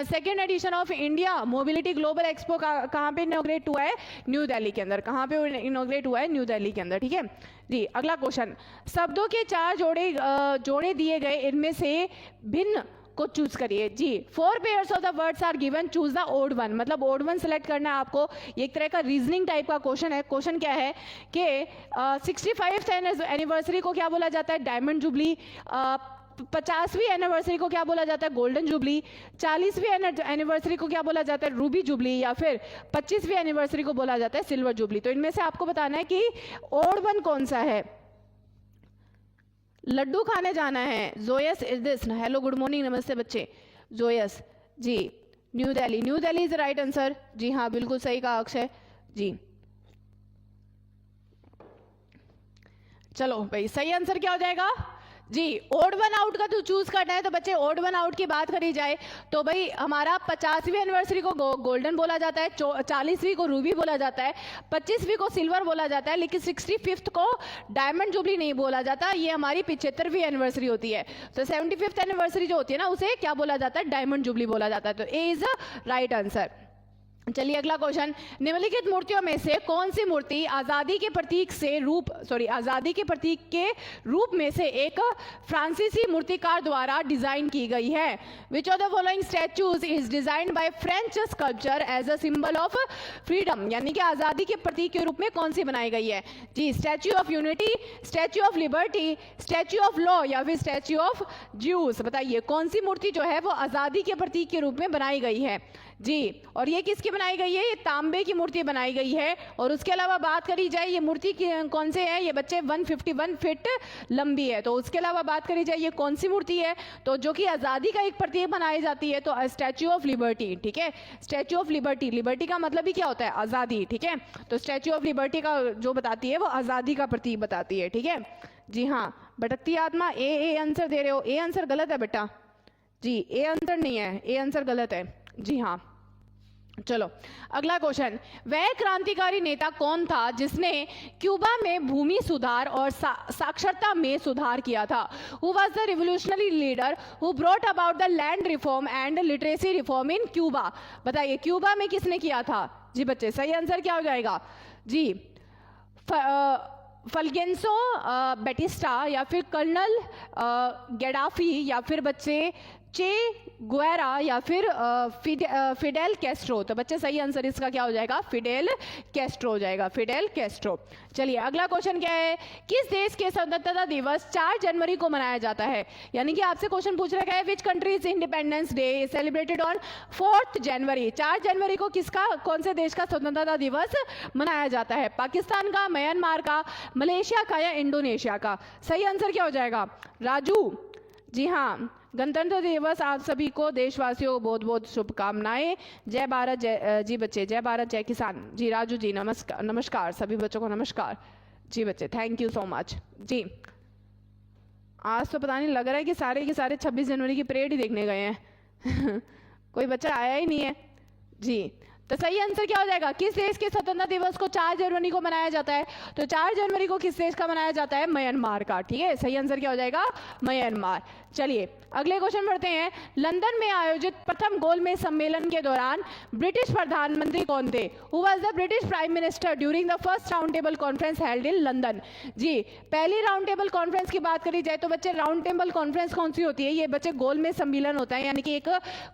Second edition of India mobility global expo कहाँ पे इनॉग्रेट हुआ है? न्यू दिल्ली के अंदर। कहाँ पे इनॉग्रेट हुआ है? न्यू दिल्ली के अंदर, ठीक है जी। अगला क्वेश्चन, शब्दों के 4 जोड़े दिए गए, इनमें से भिन्न को चूज करिए जी। 4 pairs of the words are given, choose the odd one, मतलब ओड वन सेलेक्ट करना है आपको। ये एक तरह का रीजनिंग टाइप का क्वेश्चन है। क्वेश्चन क्या है कि 65th एनिवर्सरी को क्या बोला जाता है? Diamond jubilee. 50वीं एनिवर्सरी को क्या बोला जाता है? Golden jubilee. 40वीं एनिवर्सरी को क्या बोला जाता है? Ruby jubilee. या फिर 25वीं एनिवर्सरी को बोला जाता है सिल्वर जुबली। तो इनमें से आपको बताना है कि ओड वन कौन सा है। लड्डू खाने जाना है, Joyce is this. Hello good morning, नमस्ते बच्चे। Joyce ji, New Delhi. New Delhi is right answer जी हाँ, बिल्कुल सही कहा अक्षय जी। चलो भाई, सही आंसर क्या हो जाएगा जी? ओड वन आउट का तो चूज करना है। तो बच्चे ओड वन आउट की बात करी जाए तो भाई हमारा 50वीं एनिवर्सरी को गोल्डन बोला जाता है, 40वीं को रूबी बोला जाता है, 25वीं को सिल्वर बोला जाता है, लेकिन 65th को डायमंड जुबली नहीं बोला जाता। ये हमारी 75वीं एनिवर्सरी होती है। तो 75th एनिवर्सरी जो होती है ना, उसे क्या बोला जाता है? डायमंड जुबली बोला जाता है। तो ए इज राइट आंसर। चलिए अगला क्वेश्चन, निम्नलिखित मूर्तियों में से कौन सी मूर्ति आजादी के प्रतीक के रूप में से एक फ्रांसीसी मूर्तिकार द्वारा डिजाइन की गई है? Which of the following statues is designed by French sculpture as a symbol of freedom, यानी कि आजादी के प्रतीक के रूप में कौन सी बनाई गई है जी? Statue of unity, statue of liberty, statue of law या फिर स्टैच्यू ऑफ ज्यूस। बताइए कौन सी मूर्ति जो है वो आजादी के प्रतीक के रूप में बनाई गई है जी। और ये किसकी बनाई गई है? ये तांबे की मूर्ति बनाई गई है। और उसके अलावा बात करी जाए, ये मूर्ति कौन से है? ये बच्चे 151 फीट लंबी है। तो उसके अलावा बात करी जाए ये कौन सी मूर्ति है? तो जो कि आज़ादी का एक प्रतीक बनाई जाती है, तो स्टैच्यू ऑफ लिबर्टी, ठीक है। स्टैच्यू ऑफ लिबर्टी, लिबर्टी का मतलब ही क्या होता है? आज़ादी, ठीक है। तो स्टैच्यू ऑफ लिबर्टी का जो बताती है वो आज़ादी का प्रतीक बताती है, ठीक है जी हाँ। भटकती आत्मा, ए आंसर दे रहे हो। ए आंसर गलत है बेटा जी, ए आंसर नहीं है, ए आंसर गलत है जी हाँ। चलो अगला क्वेश्चन, वह क्रांतिकारी नेता कौन था जिसने क्यूबा में भूमि सुधार और साक्षरता में सुधार किया था? Who was the revolutionary leader who brought about the land reform and literacy reform in Cuba? बताइए क्यूबा में किसने किया था जी बच्चे? सही आंसर क्या हो जाएगा जी? फल्गेंसो बेटिस्टा या फिर कर्नल गैडाफी या फिर बच्चे चे गुएरा या फिर फिडेल कैस्ट्रो? तो बच्चे सही आंसर इसका क्या हो जाएगा? फिडेल कैस्ट्रो हो जाएगा, फिडेल कैस्ट्रो। चलिए अगला क्वेश्चन क्या है, किस देश के स्वतंत्रता दिवस 4 जनवरी को मनाया जाता है? यानी कि आपसे क्वेश्चन पूछ रखा है which countries independence day is celebrated on 4th जनवरी? 4 जनवरी को किसका, कौन से देश का स्वतंत्रता दिवस मनाया जाता है? पाकिस्तान का, म्यांमार का, मलेशिया का या इंडोनेशिया का? सही आंसर क्या हो जाएगा राजू? जी हाँ, गणतंत्र दिवस आप सभी को, देशवासियों को बहुत बहुत शुभकामनाएं। जय भारत, जय जी बच्चे, जय भारत जय किसान जी। राजू जी नमस्कार, नमस्कार सभी बच्चों को नमस्कार जी बच्चे, थैंक यू सो मच जी। आज तो पता नहीं, लग रहा है कि सारे के सारे 26 जनवरी की परेड ही देखने गए हैं कोई बच्चा आया ही नहीं है जी। तो सही आंसर क्या हो जाएगा? किस देश के स्वतंत्रता दिवस को 4 जनवरी को मनाया जाता है? तो 4 जनवरी को किस देश का मनाया जाता है? म्यांमार का, ठीक है। सही आंसर क्या हो जाएगा? म्यांमार। चलिए अगले क्वेश्चन बढ़ते हैं। लंदन में आयोजित प्रथम गोलमेज सम्मेलन के दौरान ब्रिटिश प्रधानमंत्री कौन थे? Who was the British prime minister during the first round table conference held in London? जी, पहली राउंड टेबल कॉन्फ्रेंस की बात करी जाए तो बच्चे राउंड टेबल कॉन्फ्रेंस कौन सी होती है? ये बच्चे गोलमेज सम्मेलन होता है, यानी कि एक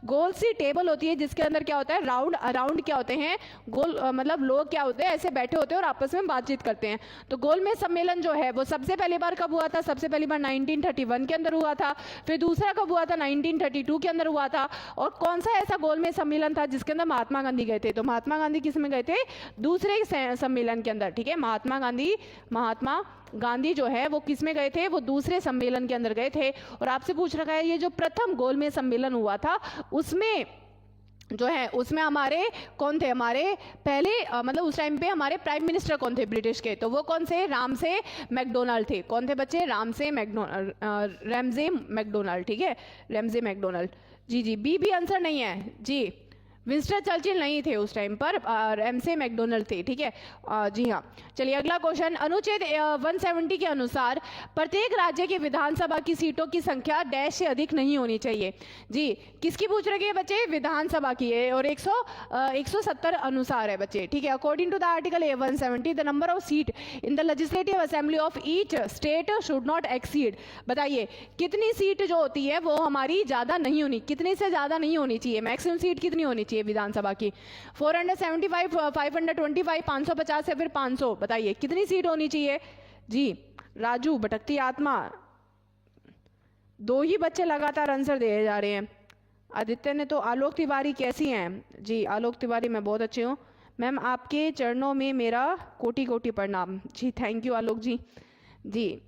गोल सी टेबल होती है जिसके अंदर क्या होता है? राउंड क्या होते हैं, गोल मतलब लोग क्या होते हैं, ऐसे बैठे होते हैं और आपस में बातचीत करते हैं। तो गोलमेज सम्मेलन जो है वो सबसे पहली बार कब हुआ था, सबसे पहली बार 1931 के अंदर हुआ था। फिर दूसरा कब हुआ था, 1932 के अंदर हुआ था। और कौन सा ऐसा गोलमेज सम्मेलन था जिसके अंदर महात्मा गांधी गए थे, तो महात्मा गांधी किस में गए थे, दूसरे सम्मेलन के अंदर, ठीक है। महात्मा गांधी जो है वो किस में गए थे, वो दूसरे सम्मेलन के अंदर गए थे। और आपसे पूछ रखा है ये जो प्रथम गोलमेज सम्मेलन हुआ था उसमें जो है, उसमें हमारे कौन थे, हमारे पहले मतलब उस टाइम पे हमारे प्राइम मिनिस्टर कौन थे ब्रिटिश के, तो वो कौन से, रामसे मैकडोनाल्ड थे। कौन थे बच्चे, रैमसे मैकडोनाल्ड, ठीक है, रैमसे मैकडोनाल्ड। जी जी, बी भी आंसर नहीं है जी, विंस्टन चर्चिल नहीं थे उस टाइम पर, रैमसे मैकडोनाल्ड थे, ठीक है। जी हाँ, चलिए अगला क्वेश्चन। अनुच्छेद 170 के अनुसार प्रत्येक राज्य की विधानसभा की सीटों की संख्या डैश से अधिक नहीं होनी चाहिए। जी, किसकी पूछ रहे हैं बच्चे, विधानसभा की है, और 170 अनुसार है बच्चे, ठीक है। According to the article 170 the number of seat in the legislative assembly of each state should not exceed. बताइए कितनी सीट जो होती है वो हमारी ज्यादा नहीं होनी, कितने से ज्यादा नहीं होनी चाहिए, मैक्सिमम सीट कितनी होनी चाहिए विधानसभा की, 475, 525, 550 या फिर 500। बताइए कितनी सीट होनी चाहिए। जी राजू, भटकती आत्मा, दो ही बच्चे लगातार आंसर दे जा रहे हैं। आदित्य ने तो, आलोक तिवारी कैसी हैं जी, आलोक तिवारी मैं बहुत अच्छी हूँ मैम, आपके चरणों में मेरा कोटि कोटि प्रणाम। जी थैंक यू आलोक जी। जी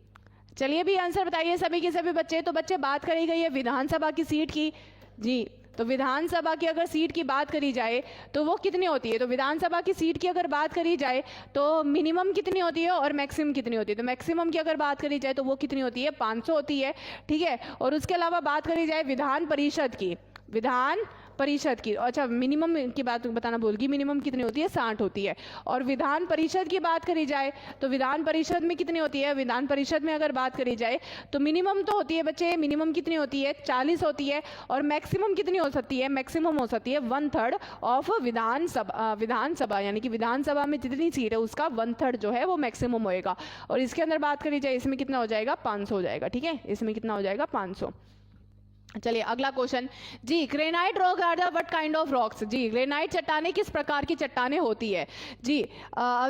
चलिए भी आंसर बताइए सभी के सभी बच्चे। तो बच्चे बात करी गई है विधानसभा की सीट की। जी तो विधानसभा की अगर सीट की बात करी जाए तो वो कितनी होती है, तो विधानसभा की सीट की अगर बात करी जाए तो मिनिमम कितनी होती है और मैक्सिमम कितनी होती है। तो मैक्सिमम की अगर बात करी जाए तो वो कितनी होती है, 500 होती है, ठीक है। और उसके अलावा बात करी जाए विधान परिषद की, विधान परिषद की, अच्छा मिनिमम की बात बताना भूल गई, मिनिमम कितनी होती है, 60 होती है। और विधान परिषद की बात करी जाए तो विधान परिषद में कितनी होती है, विधान परिषद में अगर बात करी जाए तो मिनिमम तो होती है बच्चे, मिनिमम कितनी होती है, 40 होती है। और मैक्सिमम कितनी हो सकती है, मैक्सिमम हो सकती है 1/3 ऑफ विधानसभा, यानी कि विधानसभा में जितनी सीट है उसका 1/3 जो है वो मैक्सिमम होएगा। और इसके अंदर बात करी जाए इसमें कितना हो जाएगा, 500 हो जाएगा, ठीक है, इसमें कितना हो जाएगा, 500। चलिए अगला क्वेश्चन जी, granite rock are the what kind of rocks. जी ग्रेनाइट चट्टाने किस प्रकार की चट्टाने होती है। जी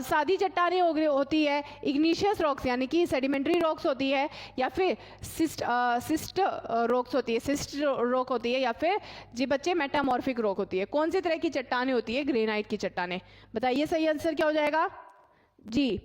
सादी चट्टाने होती है, इग्निशियस रॉक्स यानी कि सेडिमेंट्री रॉक्स होती है, या फिर सिस्ट रॉक्स होती है, सिस्ट रॉक होती है, या फिर जी बच्चे मेटामॉर्फिक रॉक होती है। कौन सी तरह की चट्टाने होती है ग्रेनाइट की चट्टाने, बताइए सही आंसर क्या हो जाएगा। जी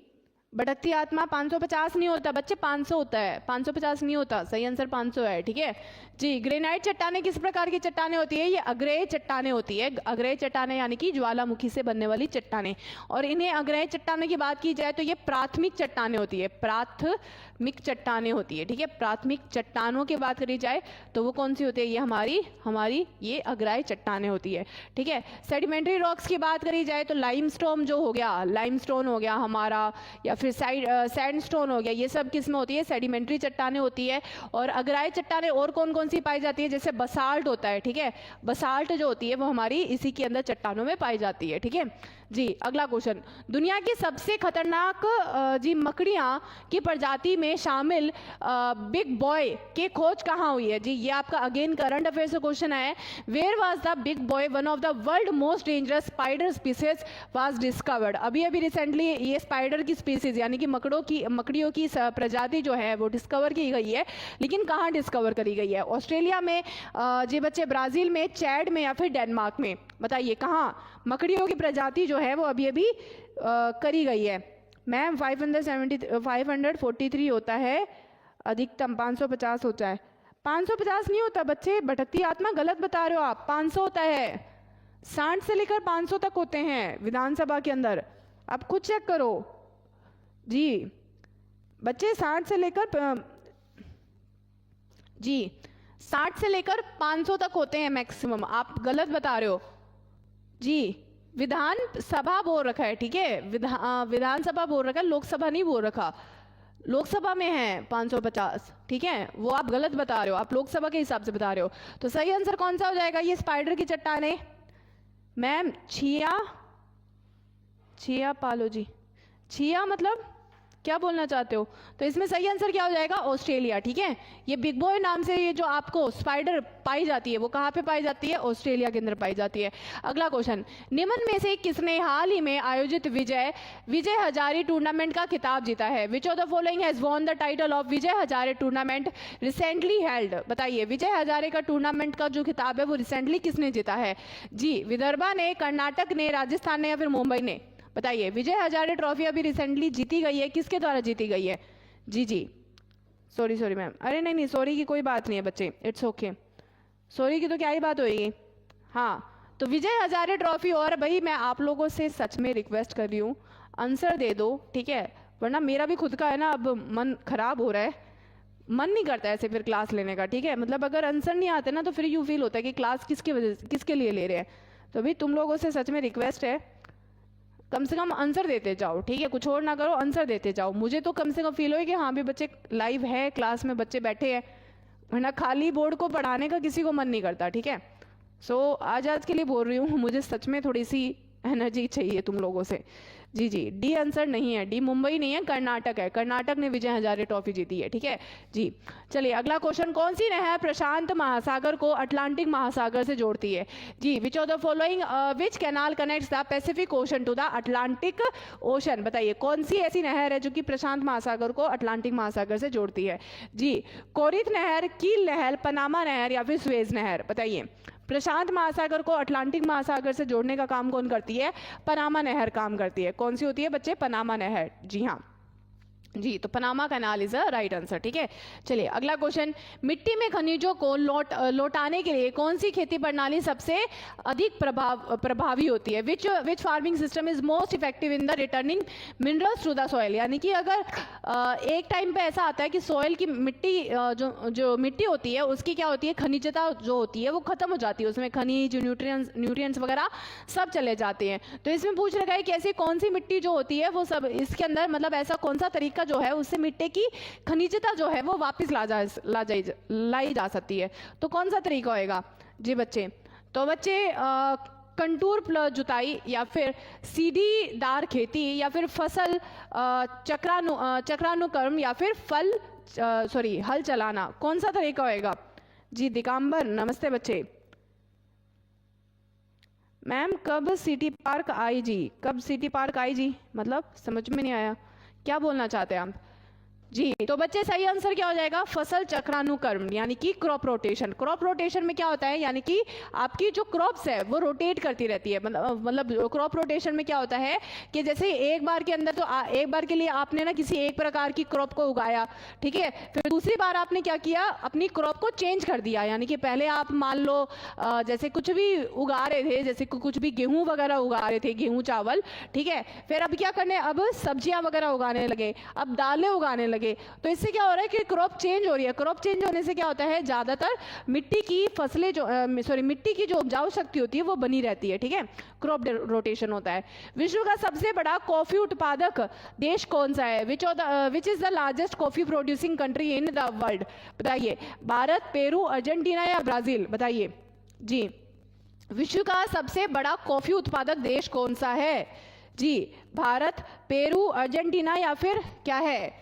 भटकती आत्मा, 550 नहीं होता बच्चे, 500 होता है, 550 नहीं होता, सही आंसर 500 है, ठीक है जी। ग्रेनाइट चट्टाने किस प्रकार की चट्टाने होती है, ये अग्रेय चट्टाने होती है, अग्रेय चट्टाने यानी कि ज्वालामुखी से बनने वाली चट्टाने। और इन्हें अग्रेय चट्टाने की बात की जाए तो ये प्राथमिक चट्टाने होती है, प्राथमिक चट्टाने होती है, ठीक है। प्राथमिक चट्टानों की बात करी जाए तो वो कौन सी होती है, ये हमारी ये अग्राय चट्टाने होती है, ठीक है। सेडिमेंट्री रॉक्स की बात करी जाए तो लाइमस्टोन जो हो गया, लाइमस्टोन हो गया हमारा, या फिर सैंडस्टोन हो गया, ये सब किसमें होती है, सेडिमेंट्री चट्टाने होती है। और अग्राय चट्टाने और कौन कौन सी पाई जाती है, जैसे बसाल्ट होता है, ठीक है, बसाल्ट जो होती है वो हमारी इसी के अंदर चट्टानों में पाई जाती है, ठीक है जी। अगला क्वेश्चन, दुनिया की सबसे खतरनाक जी मकड़ियां की प्रजाति में शामिल बिग बॉय की खोज कहाँ हुई है। जी ये आपका अगेन करंट अफेयर से क्वेश्चन है, where was the big boy, one of the world most dangerous spider species was discovered. अभी रिसेंटली ये स्पाइडर की स्पीसीज यानी कि मकड़ियों की प्रजाति जो है वो डिस्कवर की गई है, लेकिन कहाँ डिस्कवर करी गई है, ऑस्ट्रेलिया में, जी बच्चे ब्राजील में, चैड में, या फिर डेनमार्क में। बताइए कहाँ मकड़ियों की प्रजाति जो है वो अभी करी गई है। मैम 543 होता है अधिकतम, 550 होता है, 550 नहीं होता बच्चे, भटकती आत्मा गलत बता रहे हो आप, 500 होता है, 60 से लेकर 500 तक होते हैं विधानसभा के अंदर, आप खुद चेक करो जी बच्चे, 60 से लेकर जी 60 से लेकर 500 तक होते हैं मैक्सिमम, आप गलत बता रहे हो जी। विधान सभा बोल रखा है, ठीक है, विधानसभा बोल रखा है, लोकसभा नहीं बोल रखा, लोकसभा में है 550, ठीक है, वो आप गलत बता रहे हो, आप लोकसभा के हिसाब से बता रहे हो। तो सही आंसर कौन सा हो जाएगा, ये स्पाइडर की चट्टाने। मैम छिया पालो जी, छिया मतलब क्या बोलना चाहते हो? तो इसमें सही आंसर क्या हो जाएगा? ऑस्ट्रेलिया। ठीक है, ये बिग बॉय नाम से ये जो आपको स्पाइडर पाई जाती है वो कहाँ पे पाई जाती है? ऑस्ट्रेलिया के अंदर पाई जाती है। अगला क्वेश्चन, निम्न में से किसने हाल ही में आयोजित विजय हजारे टूर्नामेंट का खिताब जीता है? Which of the following has won the title of Vijay Hazare tournament recently held? बताइए, विजय हजारे का टूर्नामेंट का जो खिताब है वो रिसेंटली किसने जीता है? जी, विदर्भा ने, कर्नाटक ने, राजस्थान ने या फिर मुंबई ने? बताइए, विजय हजारे ट्रॉफी अभी रिसेंटली जीती गई है, किसके द्वारा जीती गई है? जी, सॉरी मैम, अरे नहीं, सॉरी की कोई बात नहीं है बच्चे, इट्स ओके, सॉरी की तो क्या ही बात होगी। हाँ, तो विजय हजारे ट्रॉफी, और भाई मैं आप लोगों से सच में रिक्वेस्ट कर रही हूँ, आंसर दे दो, ठीक है, वरना मेरा भी खुद का है ना अब मन खराब हो रहा है, मन नहीं करता ऐसे फिर क्लास लेने का। ठीक है, मतलब अगर आंसर नहीं आते ना तो फिर यूँ फील होता है कि क्लास किसके लिए ले रहे हैं। तो भाई तुम लोगों से सच में रिक्वेस्ट है, कम से कम आंसर देते जाओ, ठीक है, कुछ और ना करो, आंसर देते जाओ। मुझे तो कम से कम फील हो कि हाँ भी बच्चे लाइव है, क्लास में बच्चे बैठे हैं, वरना खाली बोर्ड को पढ़ाने का किसी को मन नहीं करता। ठीक है, सो आज के लिए बोल रही हूँ, मुझे सच में थोड़ी सी एनर्जी चाहिए तुम लोगों से। जी, डी आंसर नहीं है, डी मुंबई नहीं है, कर्नाटक है, कर्नाटक ने विजय हजारे ट्रॉफी जीती है। ठीक है जी, चलिए अगला क्वेश्चन, कौन सी नहर प्रशांत महासागर को अटलांटिक महासागर से जोड़ती है? जी, which of the following which canal connects the Pacific Ocean to the Atlantic Ocean? बताइए, कौन सी ऐसी नहर है जो कि प्रशांत महासागर को अटलांटिक महासागर से जोड़ती है? जी, कोरित नहर, कील नहर, पनामा नहर या फिर स्वेज नहर? बताइए, प्रशांत महासागर को अटलांटिक महासागर से जोड़ने का काम कौन करती है? पनामा नहर काम करती है। कौन सी होती है बच्चे? पनामा नहर। जी हाँ जी, तो Panama canal is a right answer. ठीक है, चलिए अगला क्वेश्चन, मिट्टी में खनिजों को लौटाने के लिए कौन सी खेती प्रणाली सबसे अधिक प्रभावी होती है? Which farming system is most effective in the returning minerals to the soil? यानी कि अगर एक टाइम पे ऐसा आता है कि सॉइल की मिट्टी जो मिट्टी होती है उसकी क्या होती है, खनिजता जो होती है वो खत्म हो जाती है, उसमें खनिज, न्यूट्रिएंट्स वगैरह सब चले जाते हैं। तो इसमें पूछ रखा है कि ऐसी कौन सी मिट्टी जो होती है वो सब इसके अंदर, मतलब ऐसा कौन सा तरीका जो है उससे मिट्टी की खनिजता जो है वो वापस लाई जा सकती है? तो कौन सा तरीका होएगा जी बच्चे? तो बच्चे कंटूर प्लस जुताई या फिर सीढ़ीदार खेती या फिर फसल चक्रानुक्रम या फिर हल चलाना, कौन सा तरीका होएगा? जी दिगंबर, नमस्ते बच्चे। मैम कब सिटी पार्क आई जी? कब सिटी पार्क आई जी? मतलब समझ में नहीं आया, क्या बोलना चाहते हैं आप? जी, तो बच्चे सही आंसर क्या हो जाएगा? फसल चक्रानुक्रम, यानी कि क्रॉप रोटेशन। क्रॉप रोटेशन में क्या होता है, यानी कि आपकी जो क्रॉप्स है वो रोटेट करती रहती है। मतलब क्रॉप रोटेशन में क्या होता है कि जैसे एक बार के अंदर, तो एक बार के लिए आपने ना किसी एक प्रकार की क्रॉप को उगाया, ठीक है, फिर दूसरी बार आपने क्या किया, अपनी क्रॉप को चेंज कर दिया। यानी कि पहले आप मान लो जैसे कुछ भी उगा रहे थे, जैसे कुछ भी गेहूं वगैरह उगा रहे थे, गेहूं चावल, ठीक है, फिर अब क्या करने, अब सब्जियां वगैरह उगाने लगे, अब दालें उगाने लगे। तो इससे क्या हो रहा है कि क्रॉप चेंज हो रही है। क्रॉप चेंज होने से क्या होता है, ज्यादातर मिट्टी की फसलें जो मिट्टी की जो उपजाऊ शक्ति होती है वो बनी रहती है। ठीक है, क्रॉप रोटेशन होता है। विश्व का सबसे बड़ा कॉफी उत्पादक देश कौन सा है? Which is the largest coffee producing country in the world? बताइए, भारत, पेरू, अर्जेंटीना या ब्राजील? बताइए जी, विश्व का सबसे बड़ा कॉफी उत्पादक देश कौन सा है? जी, भारत, पेरू, अर्जेंटीना या फिर क्या है,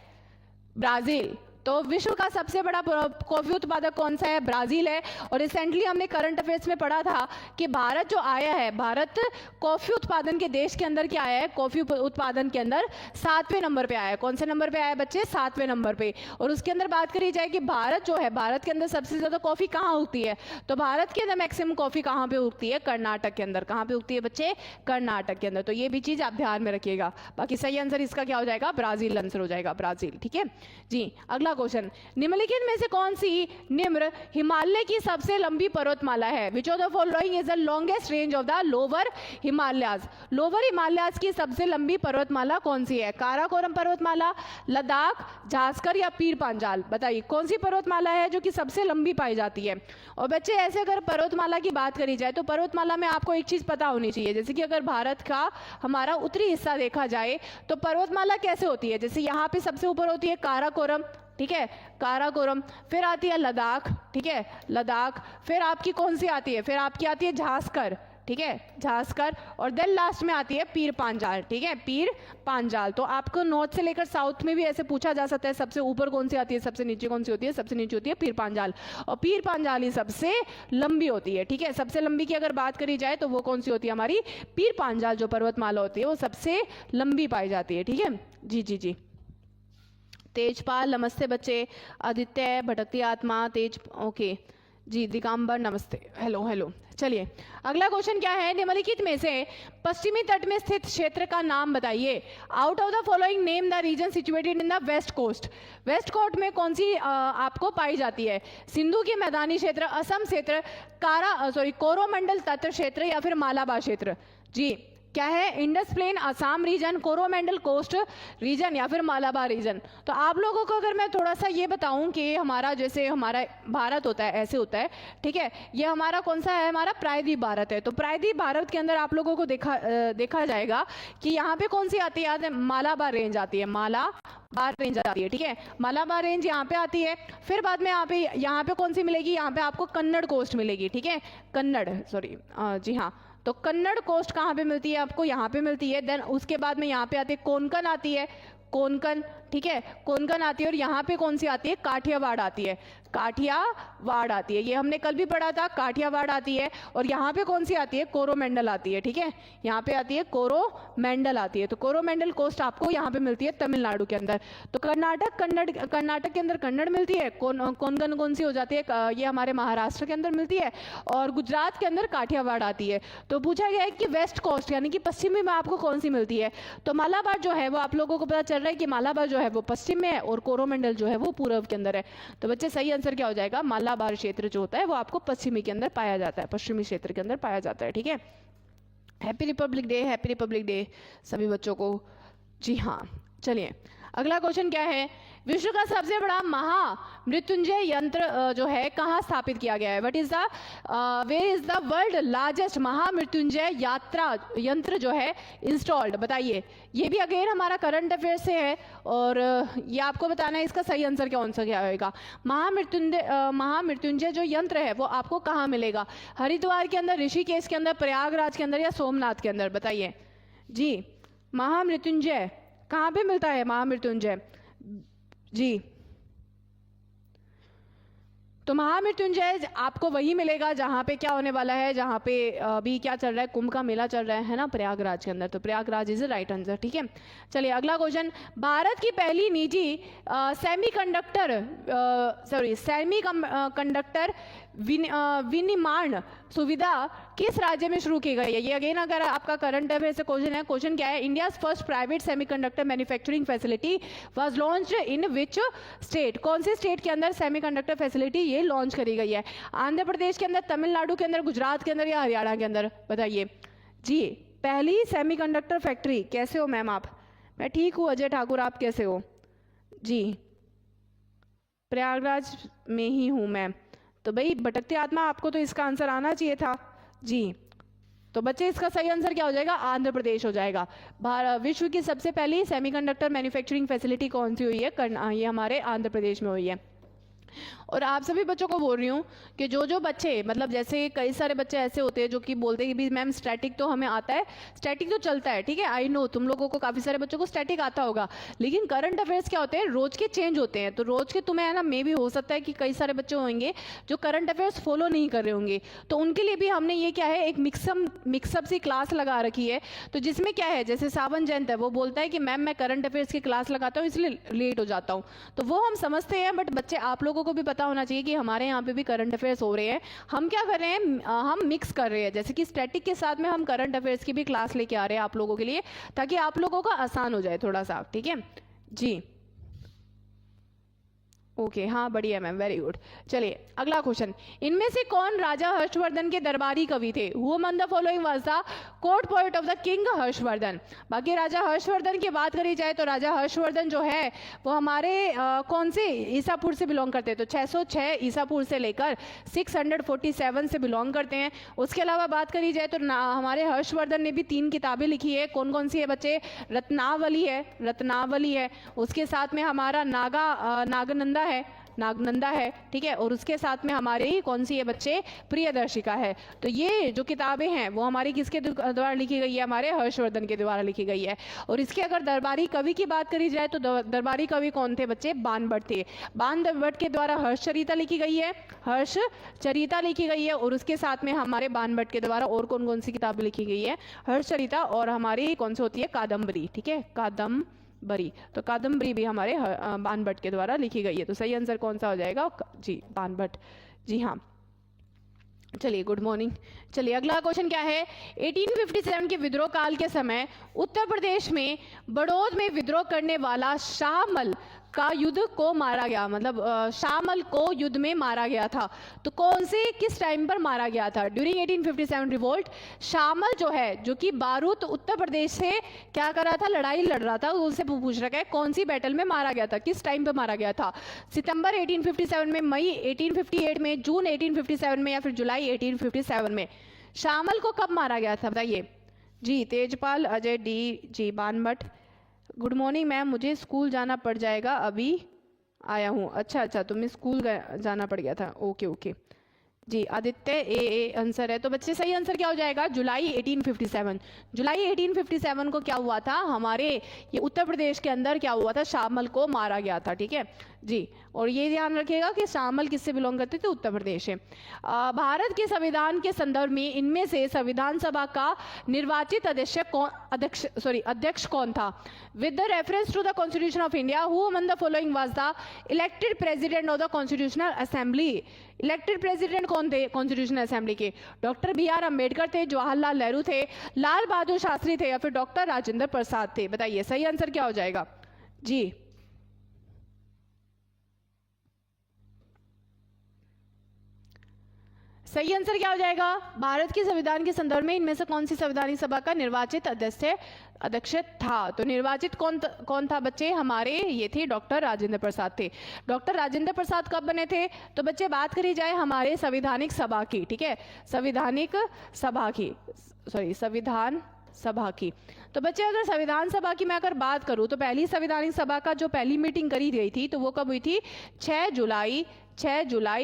ब्राजील। तो विश्व का सबसे बड़ा कॉफी उत्पादक कौन सा है? ब्राजील है। और रिसेंटली हमने करंट अफेयर्स में पढ़ा था कि भारत जो आया है, भारत कॉफी उत्पादन के देश के अंदर क्या आया है, कॉफी उत्पादन के अंदर 7वें नंबर पे आया है। कौन से नंबर पे आया है बच्चे? 7वें नंबर पे। और उसके अंदर बात करी जाए कि भारत जो है, भारत के अंदर सबसे ज्यादा कॉफी कहाँ उगती है, तो भारत के अंदर मैक्सिमम कॉफी कहाँ पे उगती है? कर्नाटक के अंदर। कहाँ पे उगती है बच्चे? कर्नाटक के अंदर। तो ये भी चीज आप ध्यान में रखिएगा। बाकी सही आंसर इसका क्या हो जाएगा? ब्राजील आंसर हो जाएगा, ब्राजील। ठीक है जी, अगला क्वेश्चन, निम्नलिखित में से कौन सी निम्न हिमालय की सबसे लंबी पर्वतमाला है? Which of the following is the longest range of the lower Himalayas? Lower Himalayas की सबसे लंबी पर्वतमाला कौन सी है? काराकोरम पर्वतमाला, लद्दाख, जास्कर या पीर पांजाल? बताइए, कौन सी पर्वतमाला है जो कि सबसे लंबी पाई जाती है? और बच्चे ऐसे अगर पर्वतमाला की बात करी जाए तो पर्वतमाला में आपको एक चीज पता होनी चाहिए, जैसे कि अगर भारत का हमारा उत्तरी हिस्सा देखा जाए तो पर्वतमाला कैसे होती है? जैसे यहाँ पे सबसे ऊपर होती है काराकोरम, ठीक है, काराकोरम, फिर आती है लद्दाख, ठीक है, लद्दाख, फिर आपकी कौन सी आती है? फिर आपकी आती है झांसकर, ठीक है, झांसकर, और देन लास्ट में आती है पीर पांजाल, ठीक है, पीर पांजाल। तो आपको नॉर्थ से लेकर साउथ में भी ऐसे पूछा जा सकता है, सबसे ऊपर कौन सी आती है, सबसे नीचे कौन सी होती है, सबसे नीचे होती है पीर पांजाल, और पीर पांजाल ही सबसे लंबी होती है, ठीक है। सबसे लंबी की अगर बात करी जाए तो वो कौन सी होती है, हमारी पीर पांजाल जो पर्वतमाला होती है वो सबसे लंबी पाई जाती है, ठीक है जी जी जी। तेजपाल नमस्ते बच्चे, आदित्य भटकती आत्मा, तेज ओके जी, दिगंबर नमस्ते, हेलो हेलो। चलिए अगला क्वेश्चन क्या है, निम्नलिखित में से पश्चिमी तट में स्थित क्षेत्र का नाम बताइए। Out of the following name the region situated in the west coast. West coast में कौन सी आपको पाई जाती है, सिंधु के मैदानी क्षेत्र, असम क्षेत्र, कोरोमंडल तट क्षेत्र या फिर मालाबार क्षेत्र। जी क्या है, Indus plain, Assam region, Coromandel coast region या फिर मालाबार रीजन। तो आप लोगों को अगर मैं थोड़ा सा ये बताऊं कि हमारा जैसे हमारा भारत होता है ऐसे होता है, ठीक है, ये हमारा कौन सा है, हमारा प्रायद्वीप भारत है। तो प्रायद्वीप भारत के अंदर आप लोगों को देखा जाएगा कि यहाँ पे कौन सी आती है, याद है, मालाबार रेंज आती है, मालाबार रेंज आती है, ठीक है, मालाबार रेंज यहाँ पे आती है। फिर बाद में यहाँ पे कौन सी मिलेगी, यहाँ पे आपको कन्नड़ कोस्ट मिलेगी, ठीक है, कन्नड़ जी हाँ। तो कन्नड़ कोस्ट कहाँ पे मिलती है आपको, यहाँ पे मिलती है। देन उसके बाद में यहाँ पे आती है कोंकण आती है, कोंकण, ठीक है, कोंकण आती है। और यहाँ पे कौन सी आती है, काठियावाड़ आती है, काठियावाड़ आती है, ये हमने कल भी पढ़ा था, काठियावाड़ आती है। और यहाँ पे कौन सी आती है, कोरोमंडल आती है, ठीक है, यहाँ पे आती है कोरोमंडल आती है। तो कोरोमंडल कोस्ट आपको यहाँ पे मिलती है तमिलनाडु के अंदर। तो कर्नाटक के अंदर कन्नड़ मिलती है, कोंकण कौन सी हो जाती है, ये हमारे महाराष्ट्र के अंदर मिलती है, और गुजरात के अंदर काठियावाड़ आती है। तो पूछा गया है कि वेस्ट कोस्ट यानी कि पश्चिमी में आपको कौन सी मिलती है। तो मालाबार जो है वो आप लोगों को पता चल रहा है कि मालाबार जो है वो पश्चिम में है और कोरोमंडल जो है वो पूर्व के अंदर है। तो बच्चे सही आंसर क्या हो जाएगा, मालाबार क्षेत्र जो होता है वो आपको पश्चिमी के अंदर पाया जाता है, पश्चिमी क्षेत्र के अंदर पाया जाता है, ठीक है। Happy Republic day, happy Republic day सभी बच्चों को। जी हाँ, चलिए अगला क्वेश्चन क्या है, विश्व का सबसे बड़ा महामृत्युंजय यंत्र जो है कहाँ स्थापित किया गया है। Where is the world largest Mahamrityunjay yantra जो है इंस्टॉल्ड, बताइए। ये भी अगेन हमारा करंट अफेयर से है और ये आपको बताना है इसका सही आंसर क्या होगा। महामृत्युंजय जो यंत्र है वो आपको कहाँ मिलेगा, हरिद्वार के अंदर, ऋषिकेश के अंदर, प्रयागराज के अंदर या सोमनाथ के अंदर, बताइए जी। महामृत्युंजय कहाँ पे मिलता है, महामृत्युंजय जी। तो महामृत्युंजय आपको वही मिलेगा जहाँ पे क्या होने वाला है, जहाँ पे अभी क्या चल रहा है, कुंभ का मेला चल रहा है ना, प्रयागराज के अंदर। तो प्रयागराज इज राइट आंसर, ठीक है। चलिए अगला क्वेश्चन, भारत की पहली निजी सेमीकंडक्टर विनिर्माण सुविधा किस राज्य में शुरू की गई है। ये अगेन अगर आपका करंट अफेयर से क्वेश्चन है, क्वेश्चन क्या है, India's first private semiconductor manufacturing facility was launched in which state. कौन से स्टेट के अंदर सेमीकंडक्टर फैसिलिटी ये लॉन्च करी गई है, आंध्र प्रदेश के अंदर, तमिलनाडु के अंदर, गुजरात के अंदर या हरियाणा के अंदर, बताइए जी। पहली सेमीकंडक्टर फैक्ट्री, कैसे हो मैम आप, मैं ठीक हूँ अजय ठाकुर, आप कैसे हो जी। प्रयागराज में ही हूँ मैम। तो भाई भटकती आत्मा, आपको तो इसका आंसर आना चाहिए था जी। तो बच्चे इसका सही आंसर क्या हो जाएगा, आंध्र प्रदेश हो जाएगा। विश्व की सबसे पहली सेमीकंडक्टर मैन्युफैक्चरिंग फैसिलिटी कौन सी हुई है, ये हमारे आंध्र प्रदेश में हुई है। और आप सभी बच्चों को बोल रही हूँ कि जो बच्चे, मतलब जैसे कई सारे बच्चे ऐसे होते हैं जो कि बोलते हैं कि मैम स्टैटिक तो हमें आता है, स्टैटिक तो चलता है, ठीक है, आई नो तुम लोगों को काफ़ी सारे बच्चों को स्टैटिक आता होगा, लेकिन करंट अफेयर्स क्या होते हैं, रोज के चेंज होते हैं। तो रोज के तुम्हें है ना, मे भी हो सकता है कि कई सारे बच्चे होंगे जो करंट अफेयर्स फॉलो नहीं कर रहे होंगे, तो उनके लिए भी हमने ये क्या है, एक मिक्सअप सी क्लास लगा रखी है। तो जिसमें क्या है, जैसे सावन जयंत है, वो बोलता है कि मैम मैं करंट अफेयर्स की क्लास लगाता हूँ इसलिए लेट हो जाता हूँ, तो वो हम समझते हैं, बट बच्चे आप लोगों को भी पता होना चाहिए कि हमारे यहाँ पे भी करंट अफेयर्स हो रहे हैं। हम क्या कर रहे हैं, हम मिक्स कर रहे हैं, जैसे कि स्टैटिक के साथ में हम करंट अफेयर्स की भी क्लास लेके आ रहे हैं आप लोगों के लिए, ताकि आप लोगों का आसान हो जाए थोड़ा सा, ठीक है जी। ओके हाँ बढ़िया मैम, वेरी गुड। चलिए अगला क्वेश्चन, इनमें से कौन राजा हर्षवर्धन के दरबारी कवि थे। Who among the following was the court poet of the king Harshvardhan. बाकी राजा हर्षवर्धन की बात करी जाए तो राजा हर्षवर्धन जो है वो हमारे कौन से ईसापुर से बिलोंग करते हैं, तो 606 ईसापुर से लेकर 647 से बिलोंग करते हैं। उसके अलावा बात करी जाए तो हमारे हर्षवर्धन ने भी 3 किताबें लिखी है, कौन कौन सी है बच्चे, रत्नावली है, उसके साथ में हमारा नागानंदा है, नागनंदा है, ठीक है, और उसके साथ में हमारी कौन सी है बच्चे, प्रियदर्शिका है। तो ये जो किताबें हैं वो हमारी किसके द्वारा लिखी गई है, हमारे हर्षवर्धन के द्वारा लिखी गई है। और इसके अगर दरबारी कवि की बात करी जाए तो दरबारी कवि कौन थे बच्चे, बाणभट्ट थे। बाणभट्ट के द्वारा हर्षचरिता लिखी गई है, हर्षचरिता लिखी गई है, और उसके साथ में हमारे बाणभट्ट के द्वारा और कौन कौन सी किताबें लिखी गई है, हर्षचरिता और हमारी कौन सी होती है, कादम्बरी, ठीक है, कादम्बरी। तो कादम्बरी भी हमारे बाणभट्ट के द्वारा लिखी गई है। तो सही आंसर कौन सा हो जाएगा जी, बाणभट्ट। जी हाँ, चलिए गुड मॉर्निंग। चलिए अगला क्वेश्चन क्या है, 1857 के विद्रोह काल के समय उत्तर प्रदेश में बड़ौद में विद्रोह करने वाला शाहमल का युद्ध को मारा गया, मतलब शाहमल को युद्ध में मारा गया था। तो कौन से किस टाइम पर मारा गया था, ड्यूरिंग 1857 रिवोल्ट। शाहमल जो है, जो कि बारूद उत्तर प्रदेश से क्या कर रहा था, लड़ाई लड़ रहा था, उससे पूछ रखा है कौन सी बैटल में मारा गया था, किस टाइम पर मारा गया था, सितंबर 1857 में, मई 1858 में, जून 1857 में, या फिर जुलाई 1857 में। शाहमल को कब मारा गया था बताइए जी। Tejpal Ajay D ji, Banabhatta. Good morning ma'am, मुझे स्कूल जाना पड़ जाएगा, अभी आया हूँ। अच्छा अच्छा, तुम्हें स्कूल जाना पड़ गया था, ओके ओके जी। आदित्य ए आंसर है। तो बच्चे सही आंसर क्या हो जाएगा, जुलाई 1857। जुलाई 1857 को क्या हुआ था, हमारे ये उत्तर प्रदेश के अंदर क्या हुआ था, शाहमल को मारा गया था, ठीक है जी। और ये ध्यान रखिएगा कि शाहमल किससे बिलोंग करते थे, उत्तर प्रदेश से। भारत के संविधान के संदर्भ में इनमें से संविधान सभा का निर्वाचित अध्यक्ष कौन था। With the reference to the constitution of India, who among the following was the elected president of the constitutional assembly. Elected president कौन थे कॉन्स्टिट्यूशनल असेंबली के, डॉक्टर बी आर अम्बेडकर थे, जवाहरलाल नेहरू थे, लाल बहादुर शास्त्री थे, या फिर डॉक्टर राजेंद्र प्रसाद थे। बताइए सही आंसर क्या हो जाएगा जी। सही आंसर क्या हो जाएगा, भारत के संविधान के संदर्भ में इनमें से कौन सी संवैधानिक सभा का निर्वाचित अध्यक्ष था। तो निर्वाचित कौन था बच्चे, हमारे ये थे डॉक्टर राजेंद्र प्रसाद थे। डॉक्टर राजेंद्र प्रसाद कब बने थे, तो बच्चे बात करी जाए हमारे संविधानिक सभा की, ठीक है, संविधान सभा की। तो बच्चे अगर संविधान सभा की मैं अगर बात करूं तो पहली संविधानिक सभा का जो पहली मीटिंग करी गई थी तो वो कब हुई थी, 6 जुलाई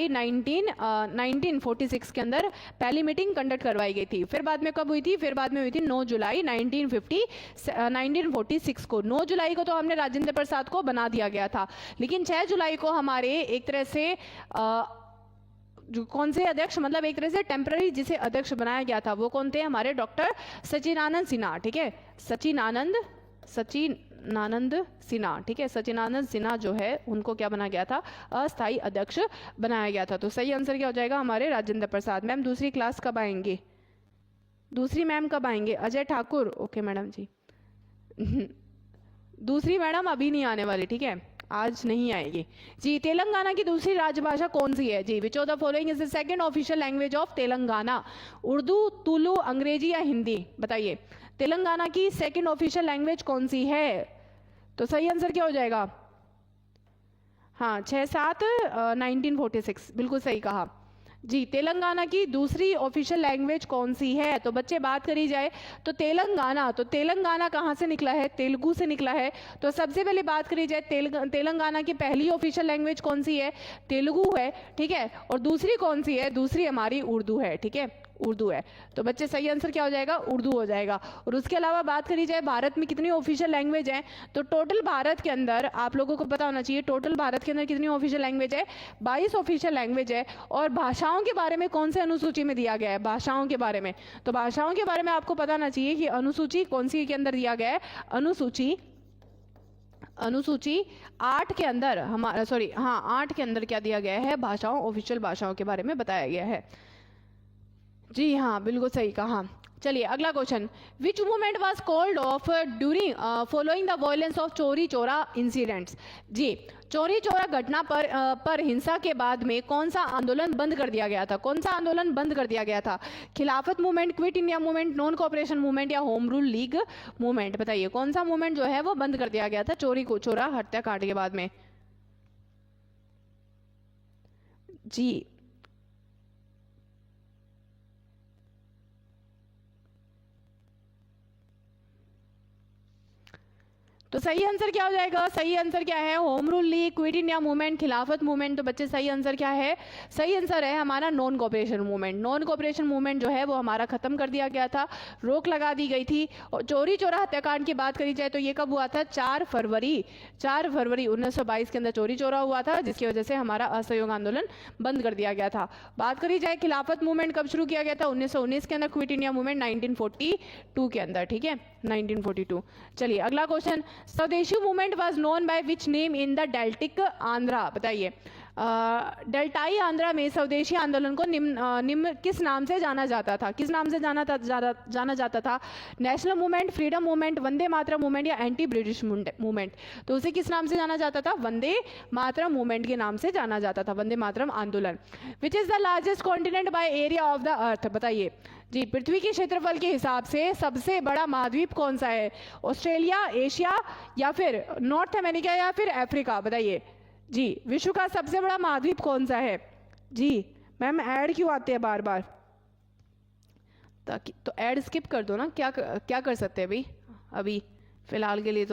1946 के अंदर पहली मीटिंग कंडक्ट करवाई गई थी। फिर बाद में कब हुई थी, फिर बाद में हुई थी 9 जुलाई 1946 को। 9 जुलाई को तो हमने राजेंद्र प्रसाद को बना दिया गया था, लेकिन 6 जुलाई को हमारे एक तरह से जो कौन से अध्यक्ष, मतलब एक तरह से टेम्पररी जिसे अध्यक्ष बनाया गया था वो कौन थे, हमारे डॉक्टर सचिदानंद सिन्हा, ठीक है, सचिदानंद सिन्हा, ठीक है, सचिदानंद सिन्हा जो है उनको क्या बनाया गया था, अस्थायी अध्यक्ष बनाया गया था। तो सही आंसर क्या हो जाएगा, हमारे राजेंद्र प्रसाद। मैम दूसरी क्लास कब आएंगे, दूसरी मैम कब आएंगे, अजय ठाकुर, ओके मैडम जी। दूसरी मैडम अभी नहीं आने वाली, ठीक है, आज नहीं आएगी जी। तेलंगाना की दूसरी राजभाषा कौन सी है जी, which of the following is the second official language of Telangana. Urdu, Tulu, Angrezi या हिंदी। बताइए तेलंगाना की सेकंड ऑफिशियल लैंग्वेज कौन सी है। तो सही आंसर क्या हो जाएगा, हाँ 6/7 1946, बिल्कुल सही कहा जी। तेलंगाना की दूसरी ऑफिशियल लैंग्वेज कौन सी है, तो बच्चे बात करी जाए तो तेलंगाना कहाँ से निकला है, तेलुगु से निकला है। तो सबसे पहले बात करी जाए तेलंगाना की पहली ऑफिशियल लैंग्वेज कौन सी है, तेलुगु है, ठीक है, और दूसरी कौन सी है, दूसरी हमारी उर्दू है, ठीक है, उर्दू है। तो बच्चे सही आंसर क्या हो जाएगा, उर्दू हो जाएगा। और उसके अलावा बात करी जाए भारत में कितनी ऑफिशियल लैंग्वेज है, तो टोटल भारत के अंदर आप लोगों को पता होना चाहिए, टोटल भारत के अंदर कितनी ऑफिशियल लैंग्वेज है, 22 ऑफिशियल लैंग्वेज है। और भाषाओं के बारे में कौन से अनुसूची में दिया गया है, भाषाओं के बारे में, तो भाषाओं के बारे में आपको पता होना चाहिए कि अनुसूची कौन सी के अंदर दिया गया है, अनुसूची 8 के अंदर हमारा 8 के अंदर क्या दिया गया है, भाषाओं, ऑफिशियल भाषाओं के बारे में बताया गया है जी। हाँ बिल्कुल सही कहा। चलिए अगला question, which movement was called off during following the violence of चोरी चोरा इंसिडेंट्स। जी, चोरी चोरा घटना पर हिंसा के बाद में कौन सा आंदोलन बंद कर दिया गया था, कौन सा आंदोलन बंद कर दिया गया था, खिलाफत movement, quit India movement, non cooperation movement या होम रूल लीग मूवमेंट। बताइए कौन सा मूवमेंट जो है वो बंद कर दिया गया था चोरी को चोरा हत्याकांड के बाद में जी। तो सही आंसर क्या हो जाएगा? सही आंसर क्या है? Home rule league, quit India movement, खिलाफत मूवमेंट। तो बच्चे सही आंसर क्या है? सही आंसर है हमारा non cooperation movement. Non cooperation movement जो है वो हमारा खत्म कर दिया गया था, रोक लगा दी गई थी। और चोरी चोरा हत्याकांड की बात करी जाए तो ये कब हुआ था? 4 फरवरी 1922 के अंदर चोरी चोरा हुआ था, जिसकी वजह से हमारा असहयोग आंदोलन बंद कर दिया गया था। बात करी जाए खिलाफत मूवमेंट कब शुरू किया गया था? 1919 के अंदर। क्विट इंडिया मूवमेंट 1942 के अंदर, ठीक है, 1942। चलिए अगला क्वेश्चन, स्वदेशी movement was known by which name in the deltaic Andhra? बताइए, डेल्टाई आंध्रा में स्वदेशी आंदोलन को निम्न किस नाम से जाना जाता था? किस नाम से जाना जाता था? National movement, freedom movement, Vande Mataram movement या एंटी ब्रिटिश मूवमेंट? तो उसे किस नाम से जाना जाता था? वंदे मातरम मूवमेंट के नाम से जाना जाता था, वंदे मातरम आंदोलन। Which is the largest continent by area of the earth? बताइए जी, पृथ्वी के क्षेत्रफल के हिसाब से सबसे बड़ा महाद्वीप कौन सा है? ऑस्ट्रेलिया, एशिया या फिर नॉर्थ अमेरिका या फिर अफ्रीका? बताइए जी, विश्व का सबसे बड़ा महाद्वीप कौन सा है? जी मैम ऐड क्यों आते हैं बार बार? ताकि तो ऐड स्किप कर दो ना, क्या कर सकते हैं भाई अभी फिलहाल के लिए।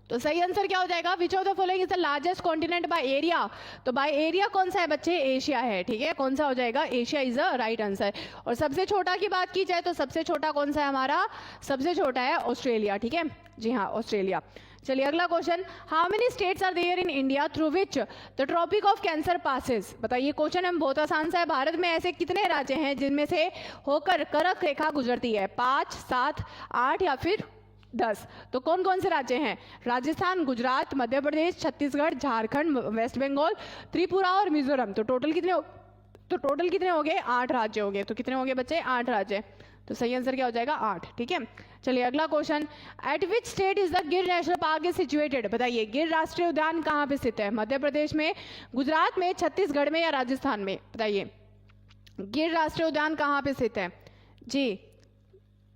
तो सही आंसर क्या हो जाएगा? विच of the following is the largest continent by area? तो बाय एरिया कौन सा है बच्चे? एशिया है, ठीक है। कौन सा हो जाएगा? Asia is the right answer. और सबसे छोटा की बात की जाए तो सबसे छोटा कौन सा है हमारा? सबसे छोटा है ऑस्ट्रेलिया, ठीक है, जी हाँ, ऑस्ट्रेलिया। चलिए अगला question, how many states are there in India through which the tropic of cancer passes? बताइए, क्वेश्चन है बहुत आसान सा है। भारत में ऐसे कितने राज्य हैं जिनमें से होकर कर्क रेखा गुजरती है? 5, 7, 8 या फिर 10? तो कौन कौन से राज्य हैं? राजस्थान, गुजरात, मध्य प्रदेश, छत्तीसगढ़, झारखंड, वेस्ट बंगाल, त्रिपुरा और मिजोरम। तो टोटल कितने हो गए? 8 राज्य हो गए। तो कितने हो गए बच्चे? 8 राज्य। तो सही आंसर क्या हो जाएगा? 8, ठीक है। चलिए अगला question, eight which state is the गिर नेशनल पार्क इज सिचुएटेड? बताइए, गिर राष्ट्रीय उद्यान कहाँ पे स्थित है? मध्य प्रदेश में, गुजरात में, छत्तीसगढ़ में या राजस्थान में? बताइए, गिर राष्ट्रीय उद्यान कहाँ पे स्थित है? जी,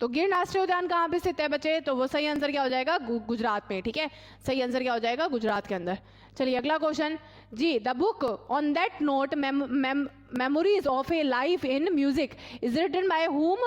तो गिर राष्ट्रीय उद्यान कहाँ पे स्थित है बच्चे? तो वो सही आंसर क्या हो जाएगा? गुजरात में, ठीक है। सही आंसर क्या हो जाएगा? गुजरात के अंदर। चलिए अगला क्वेश्चन, जी, the book on that note memories of a life in music is written by whom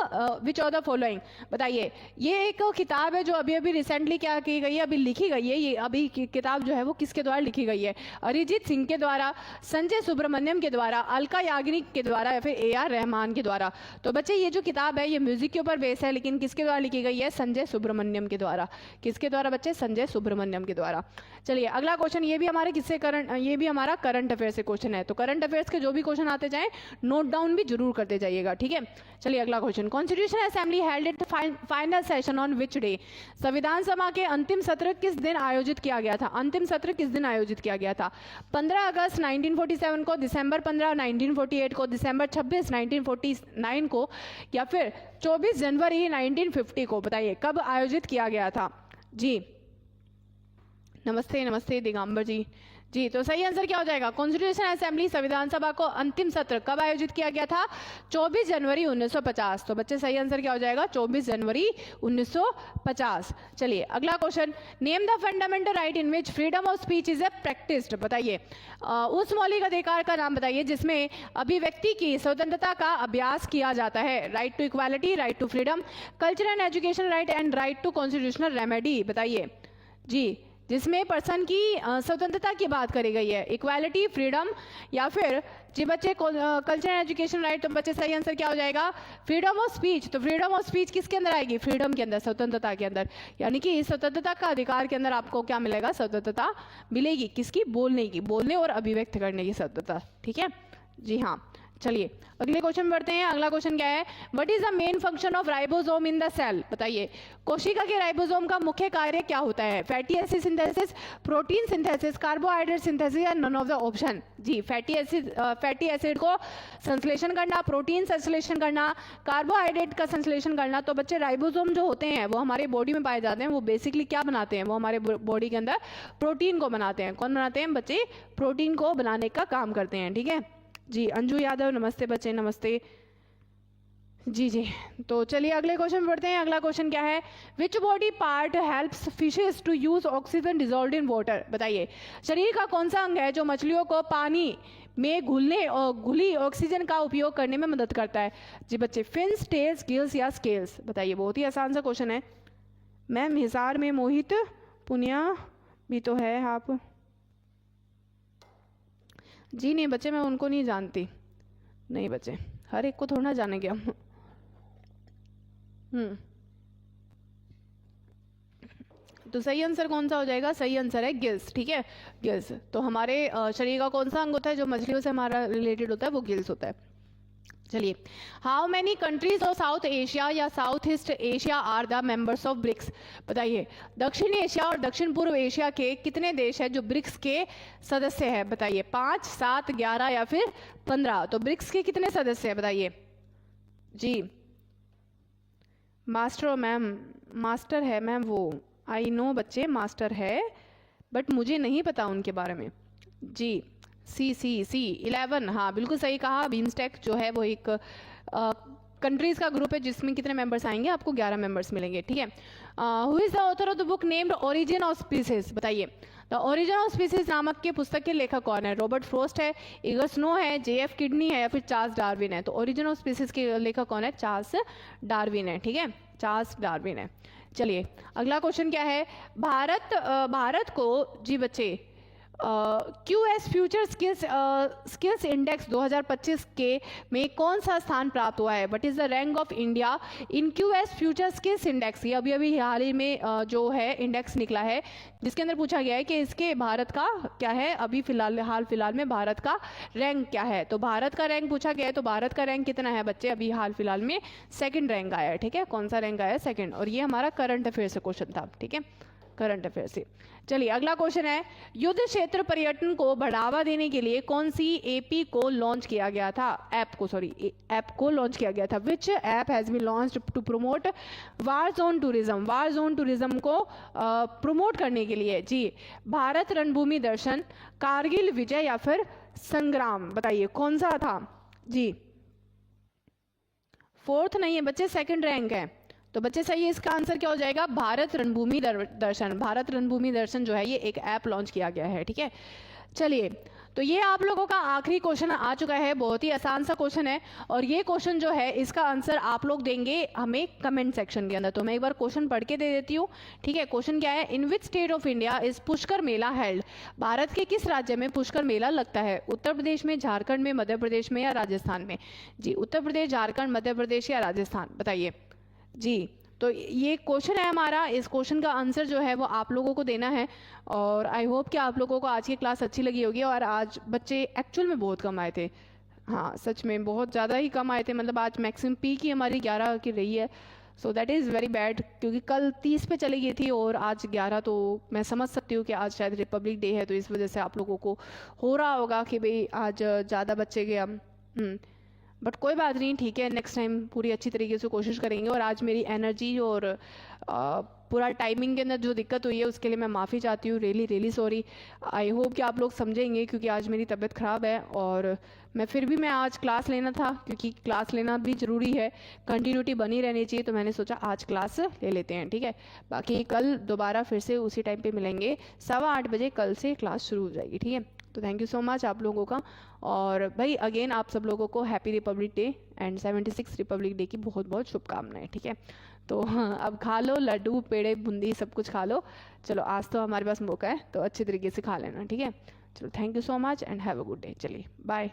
which of the following? बताइए, ये एक किताब है जो अभी अभी रिसेंटली क्या की गई है? अभी लिखी गई है। ये अभी किताब जो है वो किसके द्वारा लिखी गई है? अरिजीत सिंह के द्वारा, संजय सुब्रमण्यम के द्वारा, अलका याग्निक के द्वारा या फिर AR रहमान के द्वारा? तो बच्चे ये जो किताब है ये म्यूजिक के ऊपर बेस है, लेकिन किसके द्वारा लिखी गई है? संजय सुब्रमण्यम के द्वारा। किसके द्वारा बच्चे? संजय सुब्रमण्यम के द्वारा। चलिए अगला क्वेश्चन, ये भी हमारे ये भी हमारा करंट अफेयर से क्वेश्चन है। तो करंट अफेयर्स के जो भी क्वेश्चन आते जाएं नोट डाउन भी जरूर करते जाइएगा, ठीक है। चलिए अगला question, constitution assembly held it final session on which day? संविधान सभा के अंतिम सत्र किस दिन आयोजित किया गया था? अंतिम सत्र किस दिन आयोजित किया गया था? 15 अगस्त 1947 को, दिसंबर 15 1948 को, दिसंबर 26 1949 को या फिर 24 जनवरी 1950 को? बताइए कब आयोजित किया गया था? जी नमस्ते, नमस्ते दिगंबर जी। जी, तो सही आंसर क्या हो जाएगा? कॉन्स्टिट्यूशन असेंबली संविधान सभा को अंतिम सत्र कब आयोजित किया गया था? 24 जनवरी 1950। तो बच्चे सही आंसर क्या हो जाएगा? 24 जनवरी 1950। चलिए अगला question, name the fundamental right in which freedom of speech is a practised? बताइए, उस मौलिक अधिकार का नाम बताइए जिसमें अभिव्यक्ति की स्वतंत्रता का अभ्यास किया जाता है। Right to equality, right to freedom, culture and education right and right to constitutional remedy? बताइए जी, जिसमें पर्सन की स्वतंत्रता की बात करी गई है, इक्वालिटी, फ्रीडम या फिर जी बच्चे कल्चर एंड एजुकेशन राइट? तो बच्चे सही आंसर क्या हो जाएगा? Freedom of speech. तो फ्रीडम ऑफ स्पीच किसके अंदर आएगी? फ्रीडम के अंदर, स्वतंत्रता के अंदर। यानी कि स्वतंत्रता का अधिकार के अंदर आपको क्या मिलेगा? स्वतंत्रता मिलेगी। किसकी? बोलने की, बोलने और अभिव्यक्त करने की स्वतंत्रता, ठीक है जी हाँ। चलिए अगले क्वेश्चन बढ़ते हैं। अगला क्वेश्चन क्या है? What is the main function of ribosome in the cell? बताइए, कोशिका के राइबोसोम का मुख्य कार्य क्या होता है? Fatty acid synthesis, protein synthesis, carbohydrate synthesis या नन ऑफ द ऑप्शन? जी, फैटी एसिड को संश्लेषण करना, प्रोटीन संश्लेषण करना, कार्बोहाइड्रेट का संश्लेषण करना। तो बच्चे राइबोसोम जो होते हैं वो हमारे बॉडी में पाए जाते हैं। वो बेसिकली क्या बनाते हैं? वो हमारे बॉडी के अंदर प्रोटीन को बनाते हैं। कौन बनाते हैं बच्चे? प्रोटीन को बनाने का काम करते हैं, ठीक है जी। अंजू यादव नमस्ते बच्चे, नमस्ते जी जी। तो चलिए अगले क्वेश्चन पढ़ते हैं। अगला क्वेश्चन क्या है? Which body part helps fishes to use oxygen dissolved in water? बताइए, शरीर का कौन सा अंग है जो मछलियों को पानी में घुलने और घुली ऑक्सीजन का उपयोग करने में मदद करता है? जी बच्चे, फिन्स, टेल्स, गिल्स या स्केल्स? बताइए, बहुत ही आसान सा क्वेश्चन है। मैम हिसार में मोहित पुनिया भी तो है, आप? जी नहीं बच्चे, मैं उनको नहीं जानती। नहीं बच्चे, हर एक को थोड़ा ना जाने क्या। तो सही आंसर कौन सा हो जाएगा? सही आंसर है गिल्स। ठीक है, गिल्स। तो हमारे शरीर का कौन सा अंग होता है जो मछलियों से हमारा रिलेटेड होता है? वो गिल्स होता है। चलिए, how many countries of South Asia या South East Asia are the members of BRICS? बताइए, दक्षिण एशिया और दक्षिण पूर्व एशिया के कितने देश हैं जो ब्रिक्स के सदस्य हैं? बताइए, 5, 7, 11 या फिर 15? तो ब्रिक्स के कितने सदस्य हैं बताइए जी? मास्टर और मैम, मास्टर है मैम वो, आई नो बच्चे, मास्टर है, बट मुझे नहीं पता उनके बारे में जी। सी 11, हाँ बिल्कुल सही कहा। बीमस्टेक जो है वो एक कंट्रीज का ग्रुप है जिसमें कितने मेंबर्स आएंगे? आपको 11 मेंबर्स मिलेंगे। ठीक है, who is the author of the book named origin of species? बताइए, द ओरिजिन ऑफ स्पीसीज नामक के पुस्तक के लेखक कौन है? रॉबर्ट फ्रोस्ट है, इगर स्नो है, JF किडनी है या फिर चार्ल्स डार्विन है? तो ओरिजिन ऑफ स्पीसीज के लेखक कौन है? चार्ल्स डार्विन है। ठीक है, चार्ल्स डार्विन है। चलिए, अगला क्वेश्चन क्या है? भारत को जी बच्चे QS फ्यूचर स्किल्स इंडेक्स 2025 के में कौन सा स्थान प्राप्त हुआ है? What is the rank of India in QS future skills index? ये अभी हाल ही में जो है इंडेक्स निकला है जिसके अंदर पूछा गया है कि इसके भारत का क्या है, अभी हाल फिलहाल में भारत का रैंक क्या है? तो भारत का रैंक पूछा गया है, तो भारत का रैंक कितना है बच्चे? अभी हाल फिलहाल में सेकंड रैंक आया है। ठीक है, कौन सा रैंक आया है? सेकंड। और ये हमारा करंट अफेयर से क्वेश्चन था। ठीक है, करंट अफेयर से। चलिए, अगला क्वेश्चन है, युद्ध क्षेत्र पर्यटन को बढ़ावा देने के लिए कौन सी एपी को लॉन्च किया गया था? ऐप को लॉन्च किया गया था। Which app has been launched to promote war zone tourism? War zone tourism को प्रमोट करने के लिए जी। भारत रणभूमि दर्शन, कारगिल विजय या फिर संग्राम? बताइए कौन सा था जी? फोर्थ नहीं है बच्चे, सेकंड रैंक है। तो बच्चे सही है, इसका आंसर क्या हो जाएगा? भारत रणभूमि दर्शन। भारत रणभूमि दर्शन जो है ये एक ऐप लॉन्च किया गया है। ठीक है, चलिए, तो ये आप लोगों का आखिरी क्वेश्चन आ चुका है। बहुत ही आसान सा क्वेश्चन है और ये क्वेश्चन जो है इसका आंसर आप लोग देंगे हमें कमेंट सेक्शन के अंदर। तो मैं एक बार क्वेश्चन पढ़ के दे देती हूँ। ठीक है, क्वेश्चन क्या है? In which state of India is Pushkar Mela held? Bharat के किस राज्य में पुष्कर मेला लगता है? उत्तर प्रदेश में, झारखंड में, मध्य प्रदेश में या राजस्थान में? जी, उत्तर प्रदेश, झारखंड, मध्य प्रदेश या राजस्थान? बताइए जी। तो ये क्वेश्चन है हमारा, इस क्वेश्चन का आंसर जो है वो आप लोगों को देना है। और आई होप कि आप लोगों को आज की क्लास अच्छी लगी होगी। और आज बच्चे एक्चुअल में बहुत कम आए थे, हाँ सच में बहुत ज़्यादा ही कम आए थे। मतलब आज मैक्सिमम पीक ही हमारी 11 की रही है। So that is very bad, क्योंकि कल 30 पे चली गई थी और आज 11। तो मैं समझ सकती हूँ कि आज शायद रिपब्लिक डे है, तो इस वजह से आप लोगों को हो रहा होगा कि भाई आज ज़्यादा बच्चे गए। बट कोई बात नहीं, ठीक है, नेक्स्ट टाइम पूरी अच्छी तरीके से कोशिश करेंगे। और आज मेरी एनर्जी और पूरा टाइमिंग के अंदर जो दिक्कत हुई है उसके लिए मैं माफ़ी चाहती हूँ। Really sorry. आई होप कि आप लोग समझेंगे, क्योंकि आज मेरी तबीयत ख़राब है और मैं आज क्लास लेना था, क्योंकि क्लास लेना भी ज़रूरी है, कंटिन्यूटी बनी रहनी चाहिए। तो मैंने सोचा आज क्लास ले लेते हैं। ठीक है, बाकी कल दोबारा फिर से उसी टाइम पर मिलेंगे, 8:15 बजे कल से क्लास शुरू हो जाएगी। ठीक है, तो थैंक यू सो मच आप लोगों का। और भाई अगेन आप सब लोगों को happy Republic day and 76 Republic day की बहुत बहुत शुभकामनाएं। ठीक है, तो हाँ, अब खा लो लड्डू, पेड़े, बूंदी, सब कुछ खा लो। चलो, आज तो हमारे पास मौका है तो अच्छे तरीके से खा लेना। ठीक है, चलो, thank you so much and have a good day. चलिए, बाय।